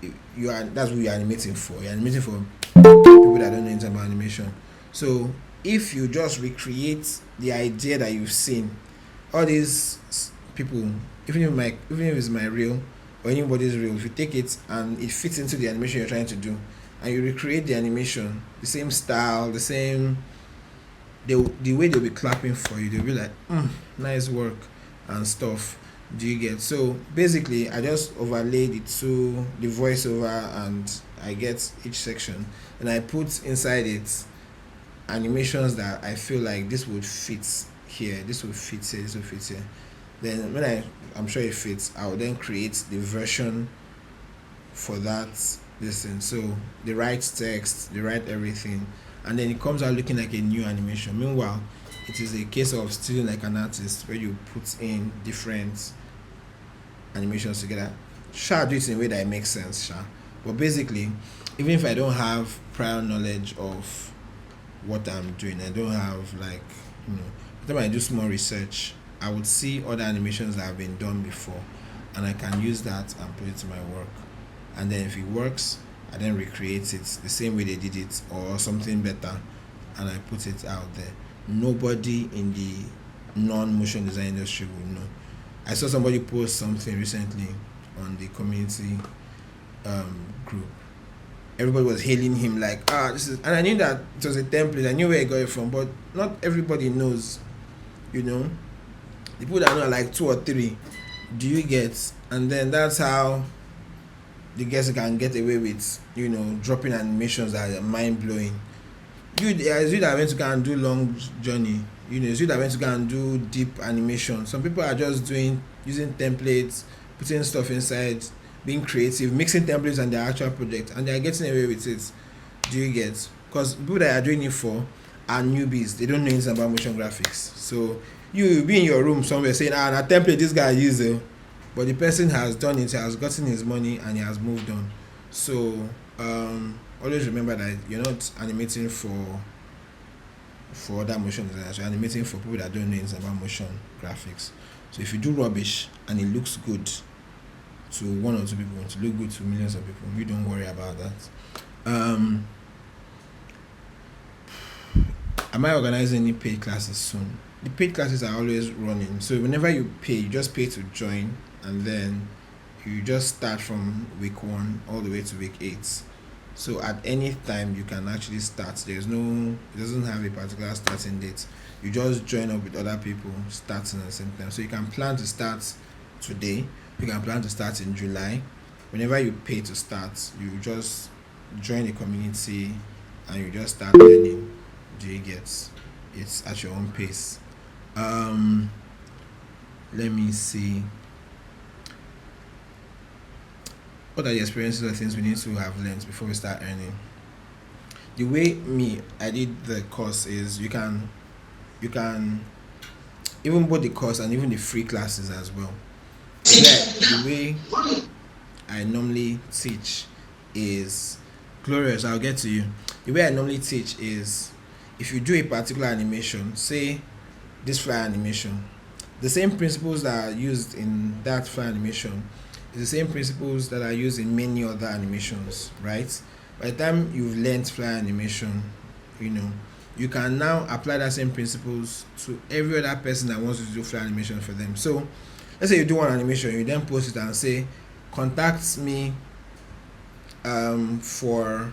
that's what you're animating for. You're animating for people that don't know anything about animation. So if you just recreate the idea that you've seen, all these people, even if it's my reel or anybody's reel, if you take it and it fits into the animation you're trying to do, and you recreate the animation, the same style, the way they'll be clapping for you, they'll be like, nice work and stuff. Do you get? So basically I just overlay the voiceover, and I get each section, and I put inside it animations that I feel like this would fit here, this would fit here, this would fit here. Then when I'm sure it fits, I will then create the version for that thing. So they write text, they write everything, and then it comes out looking like a new animation. Meanwhile, it is a case of stealing like an artist, where you put in different animations together. Do it in a way that it makes sense, but basically, even if I don't have prior knowledge of what I'm doing, I don't have, like, you know, by the time I do small research, I would see other animations that have been done before, and I can use that and put it to my work. And then if it works, I then recreate it the same way they did it, or something better, and I put it out there. Nobody in the non-motion design industry will know. I saw somebody post something recently on the community group. Everybody was hailing him like, this is, and I knew that it was a template. I knew where I got it from, but not everybody knows, you know. The people that know are like 2 or 3. Do you get? And then that's how the guys can get away with, dropping animations that are mind blowing. As you that went to go and do long journey, as you that went to go and do deep animation. Some people are just doing using templates, putting stuff inside, being creative, mixing templates and their actual project, and they are getting away with it. Do you get? Because people that are doing it for are newbies. They don't know anything about motion graphics. So you be in your room somewhere saying, "Ah, a template this guy uses," but the person has done it, has gotten his money, and he has moved on. So always remember that you're not animating for other motion designers. You're animating for people that don't know anything about motion graphics. So if you do rubbish and it looks good to one or two people, to look good to millions of people, you don't worry about that. Am I organizing any paid classes soon? The paid classes are always running. So whenever you pay, you just pay to join, and then you just start from week 1 all the way to week 8. So at any time you can actually start. It doesn't have a particular starting date. You just join up with other people starting at the same time. So you can plan to start today. You can plan to start in July. Whenever you pay to start, you just join the community and you just start learning. Do you get? It's at your own pace. Let me see. What are the experiences or things we need to have learned before we start earning? The way I did the course is you can even both the course and even the free classes as well. The way I normally teach is glorious. I'll get to you. The way I normally teach is if you do a particular animation, say this fly animation, the same principles that are used in that fly animation is the same principles that are used in many other animations, right? By the time you've learned fly animation, you can now apply that same principles to every other person that wants to do fly animation for them. So let's say you do one animation, you then post it and say, contact me for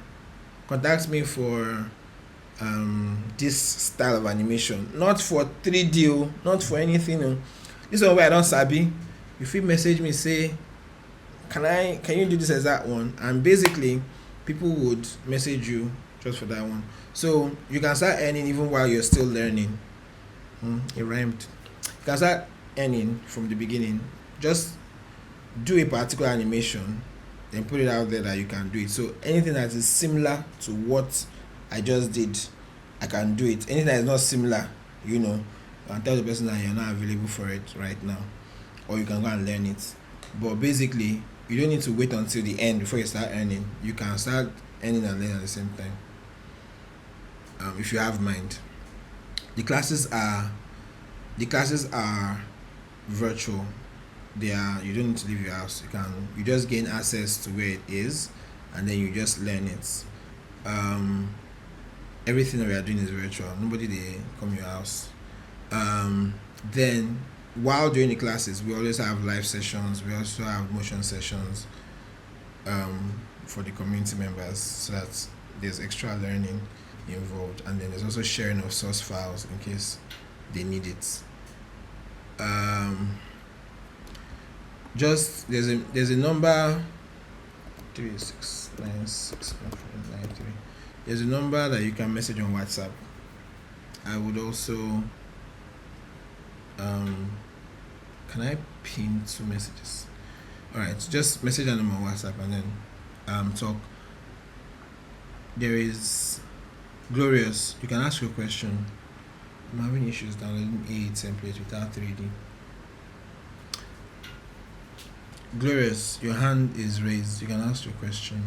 this style of animation, not for 3D, not for anything. This one where I don't sabi, if you message me say, can you do this exact one? And basically people would message you just for that one. So you can start earning even while you're still learning. It rhymed. You can start earning from the beginning. Just do a particular animation, then put it out there that you can do it. So anything that is similar to what I just did, I can do it. Anything that is not similar, you can tell the person that you're not available for it right now, or you can go and learn it. But basically, you don't need to wait until the end before you start earning. You can start earning and learning at the same time, if you have mind. The classes are virtual. You don't need to leave your house. You just gain access to where it is, and then you just learn it. Everything that we are doing is virtual. Nobody they come your house. Then while doing the classes, we always have live sessions. We also have motion sessions for the community members, so that there's extra learning involved, and then there's also sharing of source files in case they need it. Just there's a number 36961493. There's a number that you can message on WhatsApp. I would also can I pin 2 messages? Alright, just message them on WhatsApp and then talk. There is Glorious. You can ask your question. I'm having issues downloading a template without 3D. Glorious, your hand is raised. You can ask your question.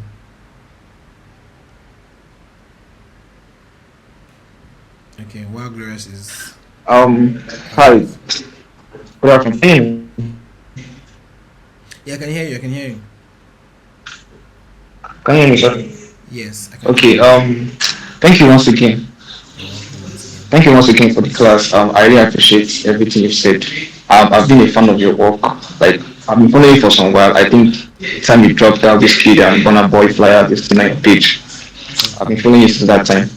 Okay, while Glorious is
Hi. Good afternoon.
yeah, I can hear you.
Can you hear me, sir?
Yes, I can hear
Okay.
you.
Thank you once again.
You're welcome once again.
Thank you once again for the class. I really appreciate everything you've said. I've been a fan of your work. Like I've been following you for some while. I think the time you dropped out this kid and Bonner Boy flyer this tonight page. I've been
Okay.
following you since that time,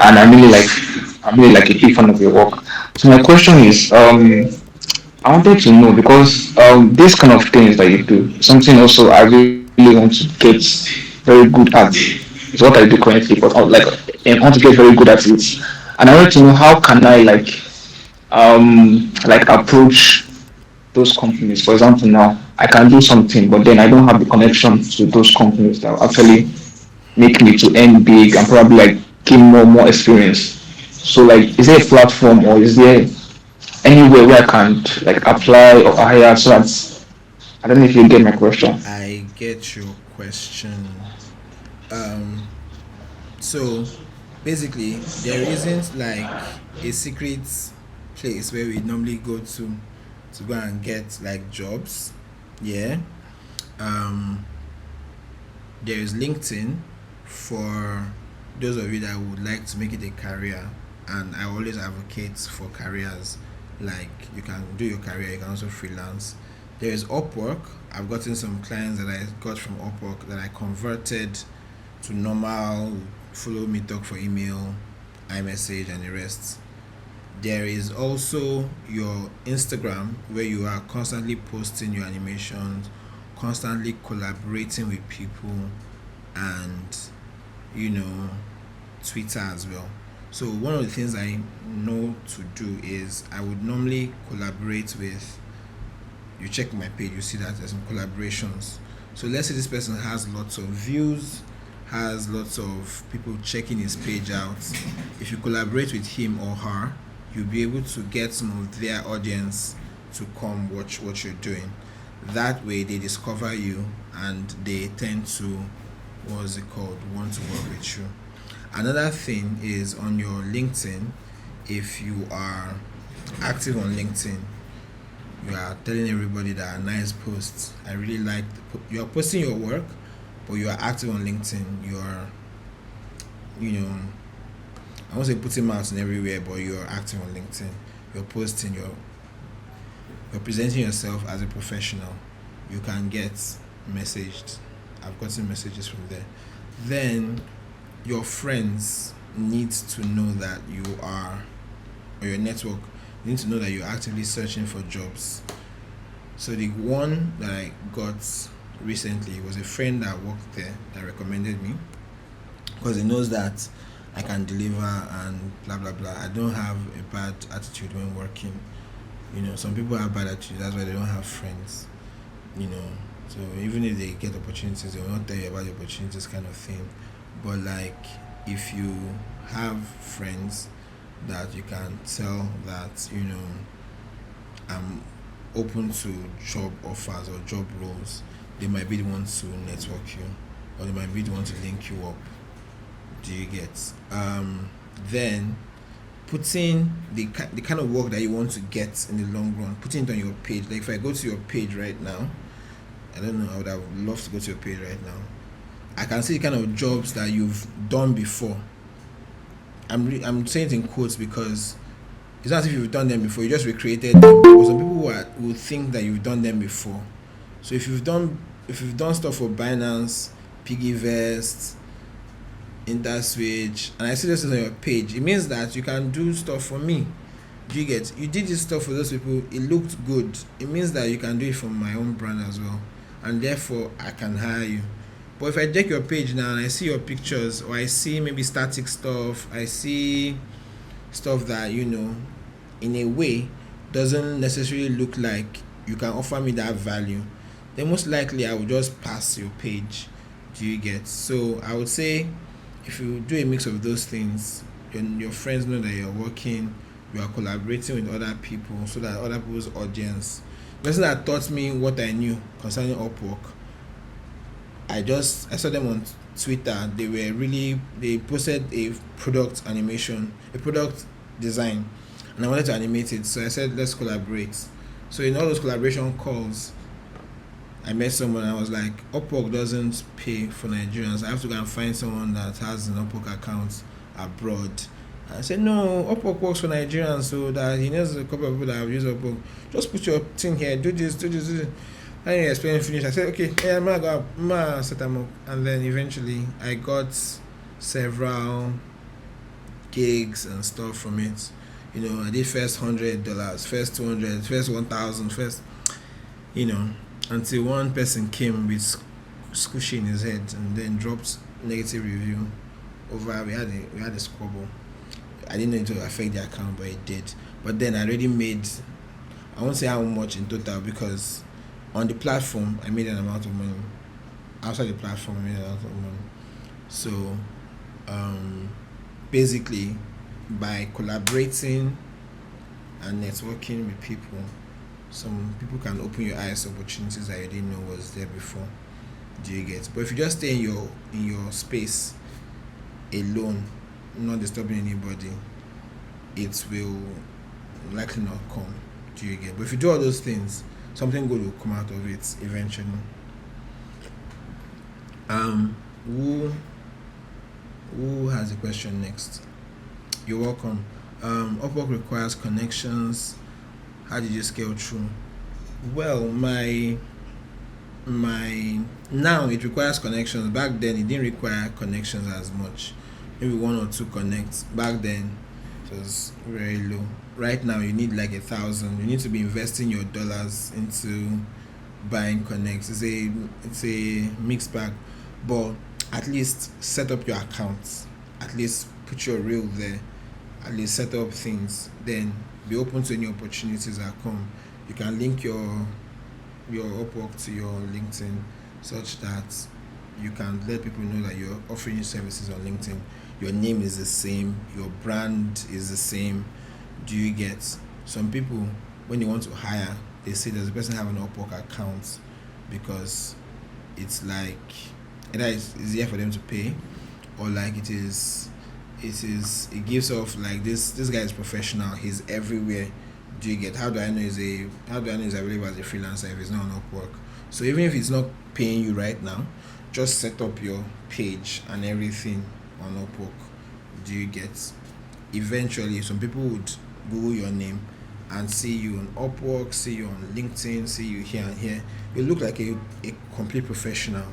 and I'm really like a big fan of your work. So my question is, I wanted to know because this kind of things that you do, something also I really really want to get very good at. It's what I do currently, but I want to get very good at it. And I wanted to know how can I like approach those companies. For example, now I can do something, but then I don't have the connection to those companies that will actually make me to earn big and probably like gain more experience. So like, is there a platform or is there anywhere where I can like apply or hire so that I don't know if you get my question.
I get your question. Um, so basically, there isn't like a secret place where we normally go to go and get like jobs. Yeah. Um, there is LinkedIn for those of you that would like to make it a career, and I always advocate for careers. Like you can do your career, you can also freelance. There is Upwork. I've gotten some clients that I got from Upwork that I converted to normal follow me talk for email, iMessage, and the rest. There is also your Instagram where you are constantly posting your animations, constantly collaborating with people, and you know, Twitter as well. So one of the things I know to do is I would normally collaborate with, you check my page, you see that there's some collaborations. So let's say this person has lots of views, has lots of people checking his page out. If you collaborate with him or her, you'll be able to get some of their audience to come watch what you're doing. That way they discover you and they tend to, what's it called, want to work with you. Another thing is on your LinkedIn, if you are active on LinkedIn, you are telling everybody that nice posts. I really like you are posting your work, but you are active on LinkedIn. You are, you know, I won't say putting mouths in everywhere, but you are active on LinkedIn. You're posting. You're presenting yourself as a professional. You can get messaged. I've gotten messages from there. Then your friends need to know that you are, or your network need to know that you're actively searching for jobs. So the one that I got recently was a friend that worked there that recommended me because he knows that I can deliver and blah blah blah. I don't have a bad attitude when working. You know, some people have bad attitude. That's why they don't have friends. You know, so even if they get opportunities, they will not tell you about the opportunities, kind of thing. But like, if you have friends that you can tell that I'm open to job offers or job roles, they might be the ones to network you, or they might be the ones to link you up. Do you get? Then putting the kind of work that you want to get in the long run, putting it on your page. Like if I go to your page right now, I don't know, I would have loved to go to your page right now. I can see the kind of jobs that you've done before. I'm saying it in quotes because it's not as if you've done them before. You just recreated them. But some people will think that you've done them before. So if you've done stuff for Binance, Piggyvest, InterSwitch, and I see this on your page, it means that you can do stuff for me. Do you get? You did this stuff for those people. It looked good. It means that you can do it for my own brand as well, and therefore I can hire you. But if I check your page now and I see your pictures, or I see maybe static stuff, I see stuff that in a way doesn't necessarily look like you can offer me that value, then most likely I will just pass your page. Do you get? So I would say if you do a mix of those things, your friends know that you're working, you are collaborating with other people so that other people's audience. The person that taught me what I knew concerning Upwork, I saw them on Twitter. They posted a product animation, a product design, and I wanted to animate it. So I said, let's collaborate. So in all those collaboration calls, I met someone and I was like, Upwork doesn't pay for Nigerians. I have to go and find someone that has an Upwork account abroad. I said, no, Upwork works for Nigerians, so that he knows a couple of people that have used Upwork. Just put your thing here, do this, do this, do this. And he explained, finished. I said, okay, yeah, I'm gonna set them up. And then eventually I got several gigs and stuff from it. I did first $100, first $200, first $1,000, first, until one person came with squishy in his head and then dropped negative review over. We had a squabble. I didn't know it would affect the account, but it did. But then I already made, I won't say how much in total, because on the platform I made an amount of money. Outside the platform I made an amount of money. So basically, by collaborating and networking with people, some people can open your eyes to opportunities that you didn't know was there before. Do you get? But if you just stay in your space alone, not disturbing anybody, it will likely not come. Do you get? But if you do all those things, something good will come out of it eventually. Who has a question next? You're welcome. Upwork requires connections. How did you scale through? Well, my now it requires connections. Back then it didn't require connections as much. Maybe 1 or 2 connects. Back then it was very low. Right now you need like 1,000. You need to be investing your dollars into buying connects. It's a mixed bag, but at least set up your accounts. At least put your reel there. At least set up things. Then be open to any opportunities that come. You can link your Upwork to your LinkedIn, such that you can let people know that you're offering services on LinkedIn. Your name is the same, your brand is the same. Do you get? Some people, when they want to hire, they say does the person have an Upwork account, because it's like either it's easier for them to pay, or like it gives off like this guy is professional, he's everywhere. Do you get? How do I know he's available as a freelancer if he's not on Upwork? So even if it's not paying you right now, just set up your page and everything on Upwork. Do you get? Eventually some people would Google your name and see you on Upwork, see you on LinkedIn, see you here and here. You look like a complete professional.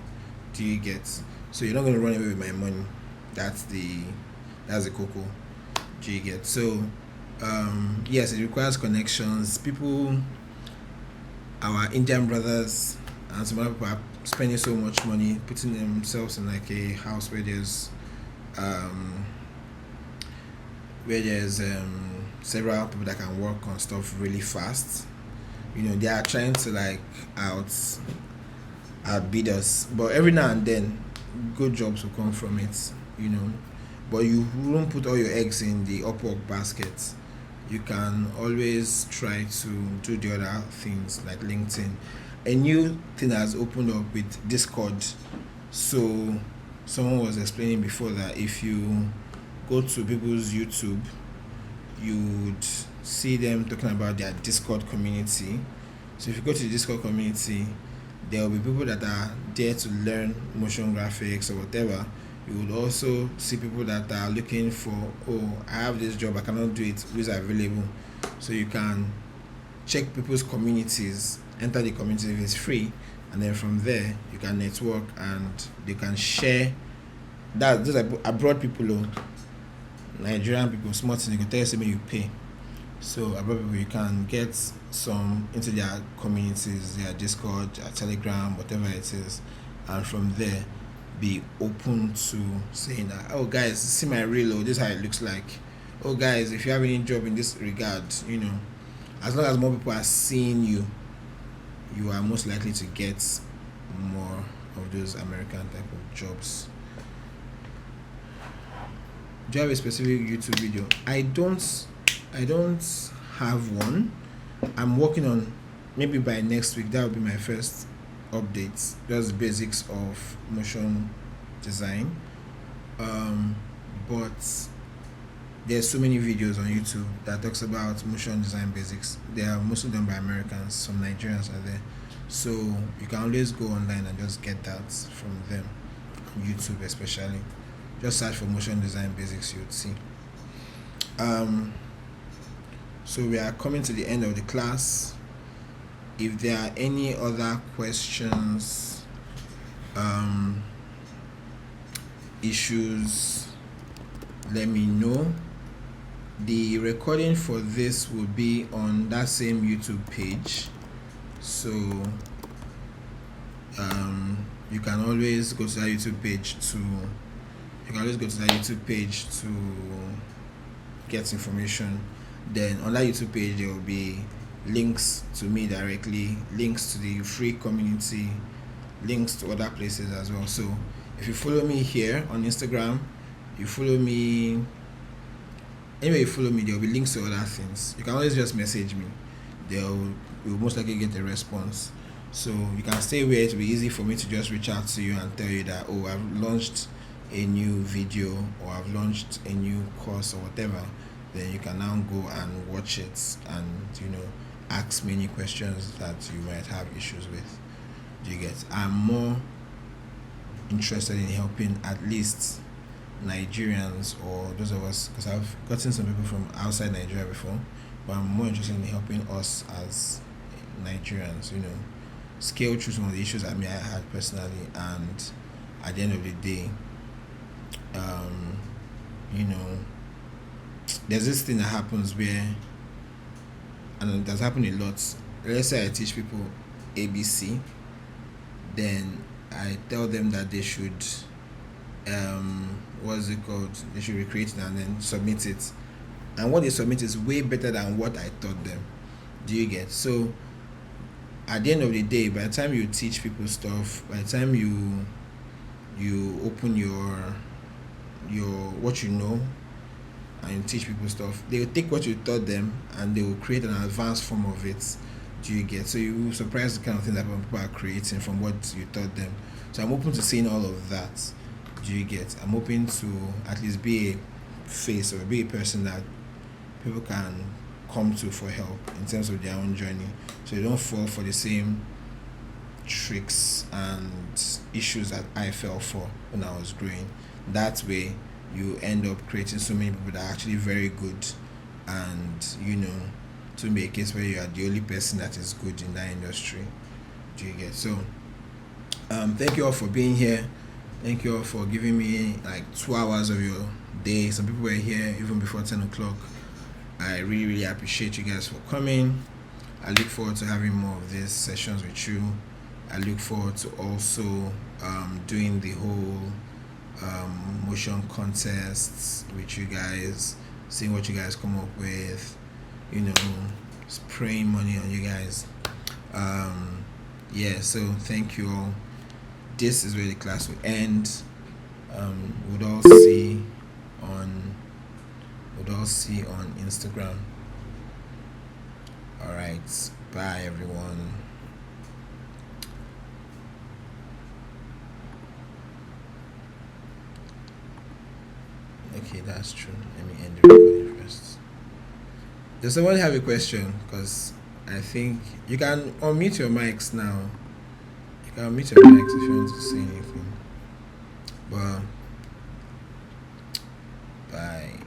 Do you get? So you're not going to run away with my money. That's the cocoa. Do you get? So yes, it requires connections. People, our Indian brothers and some other people are spending so much money putting themselves in like a house where there's several people that can work on stuff really fast. They are trying to like outbid us, but every now and then good jobs will come from it. But you won't put all your eggs in the Upwork basket. You can always try to do the other things like LinkedIn. A new thing has opened up with Discord. So someone was explaining before that if you go to people's YouTube, you would see them talking about their Discord community. So if you go to the Discord community, there will be people that are there to learn motion graphics or whatever. You would also see people that are looking for, I have this job, I cannot do it, who's available. So you can check people's communities, enter the community if it's free, and then from there you can network and they can share. Those are abroad people, Nigerian people, smart things, they can tell you something you pay. So abroad people, you can get some into their communities, their Discord, their Telegram, whatever it is, and from there be open to saying that, guys, see my reel, this is how it looks like. Guys, if you have any job in this regard, as long as more people are seeing you, you are most likely to get more of those American type of jobs. Do you have a specific YouTube video? I don't have one. I'm working on, maybe by next week that will be my first updates, just basics of motion design. But there's so many videos on YouTube that talks about motion design basics. They are mostly done by Americans, some Nigerians are there, so you can always go online and just get that from them. On YouTube especially, just search for motion design basics, you'd see. So we are coming to the end of the class. If there are any other questions, issues, let me know. The recording for this will be on that same YouTube page. So you can always go to that YouTube page to get information. Then on that YouTube page there will be links to me directly, links to the free community, links to other places as well. So if you follow me here on Instagram, you follow me anyway, you follow me, there will be links to other things. You can always just message me. You'll most likely get a response. So you can stay where it will be easy for me to just reach out to you and tell you that, oh, I've launched a new video or I've launched a new course or whatever. Then you can now go and watch it and ask me any questions that you might have issues with. Do you get? I'm more interested in helping at least Nigerians or those of us, because I've gotten some people from outside Nigeria before, but I'm more interested in helping us as Nigerians, scale through some of the issues I had personally, and at the end of the day, there's this thing that happens where, and it has happened a lot. Let's say I teach people ABC, then I tell them that they should what's it called? They should recreate it and then submit it. And what they submit is way better than what I taught them. Do you get? So at the end of the day, by the time you teach people stuff, by the time you open your what you know and you teach people stuff, they will take what you taught them and they will create an advanced form of it. Do you get? So you will surprise the kind of thing that people are creating from what you taught them. So I'm open to seeing all of that. Do you get? I'm hoping to at least be a face or be a person that people can come to for help in terms of their own journey, so they don't fall for the same tricks and issues that I fell for when I was growing. That way you end up creating so many people that are actually very good, and to be a case where you are the only person that is good in that industry. Do you get? So thank you all for being here. Thank you all for giving me like 2 hours of your day. Some people were here even before 10 o'clock. I really, really appreciate you guys for coming. I look forward to having more of these sessions with you. I look forward to also doing the whole motion contests with you guys, seeing what you guys come up with, spraying money on you guys. So thank you all. This is where the class will end. We'll all see on Instagram. All right, bye everyone. Okay, that's true. Let me end the recording first. Does someone have a question? Because I think you can unmute your mics now. You can unmute your mics if you want to say anything. But bye.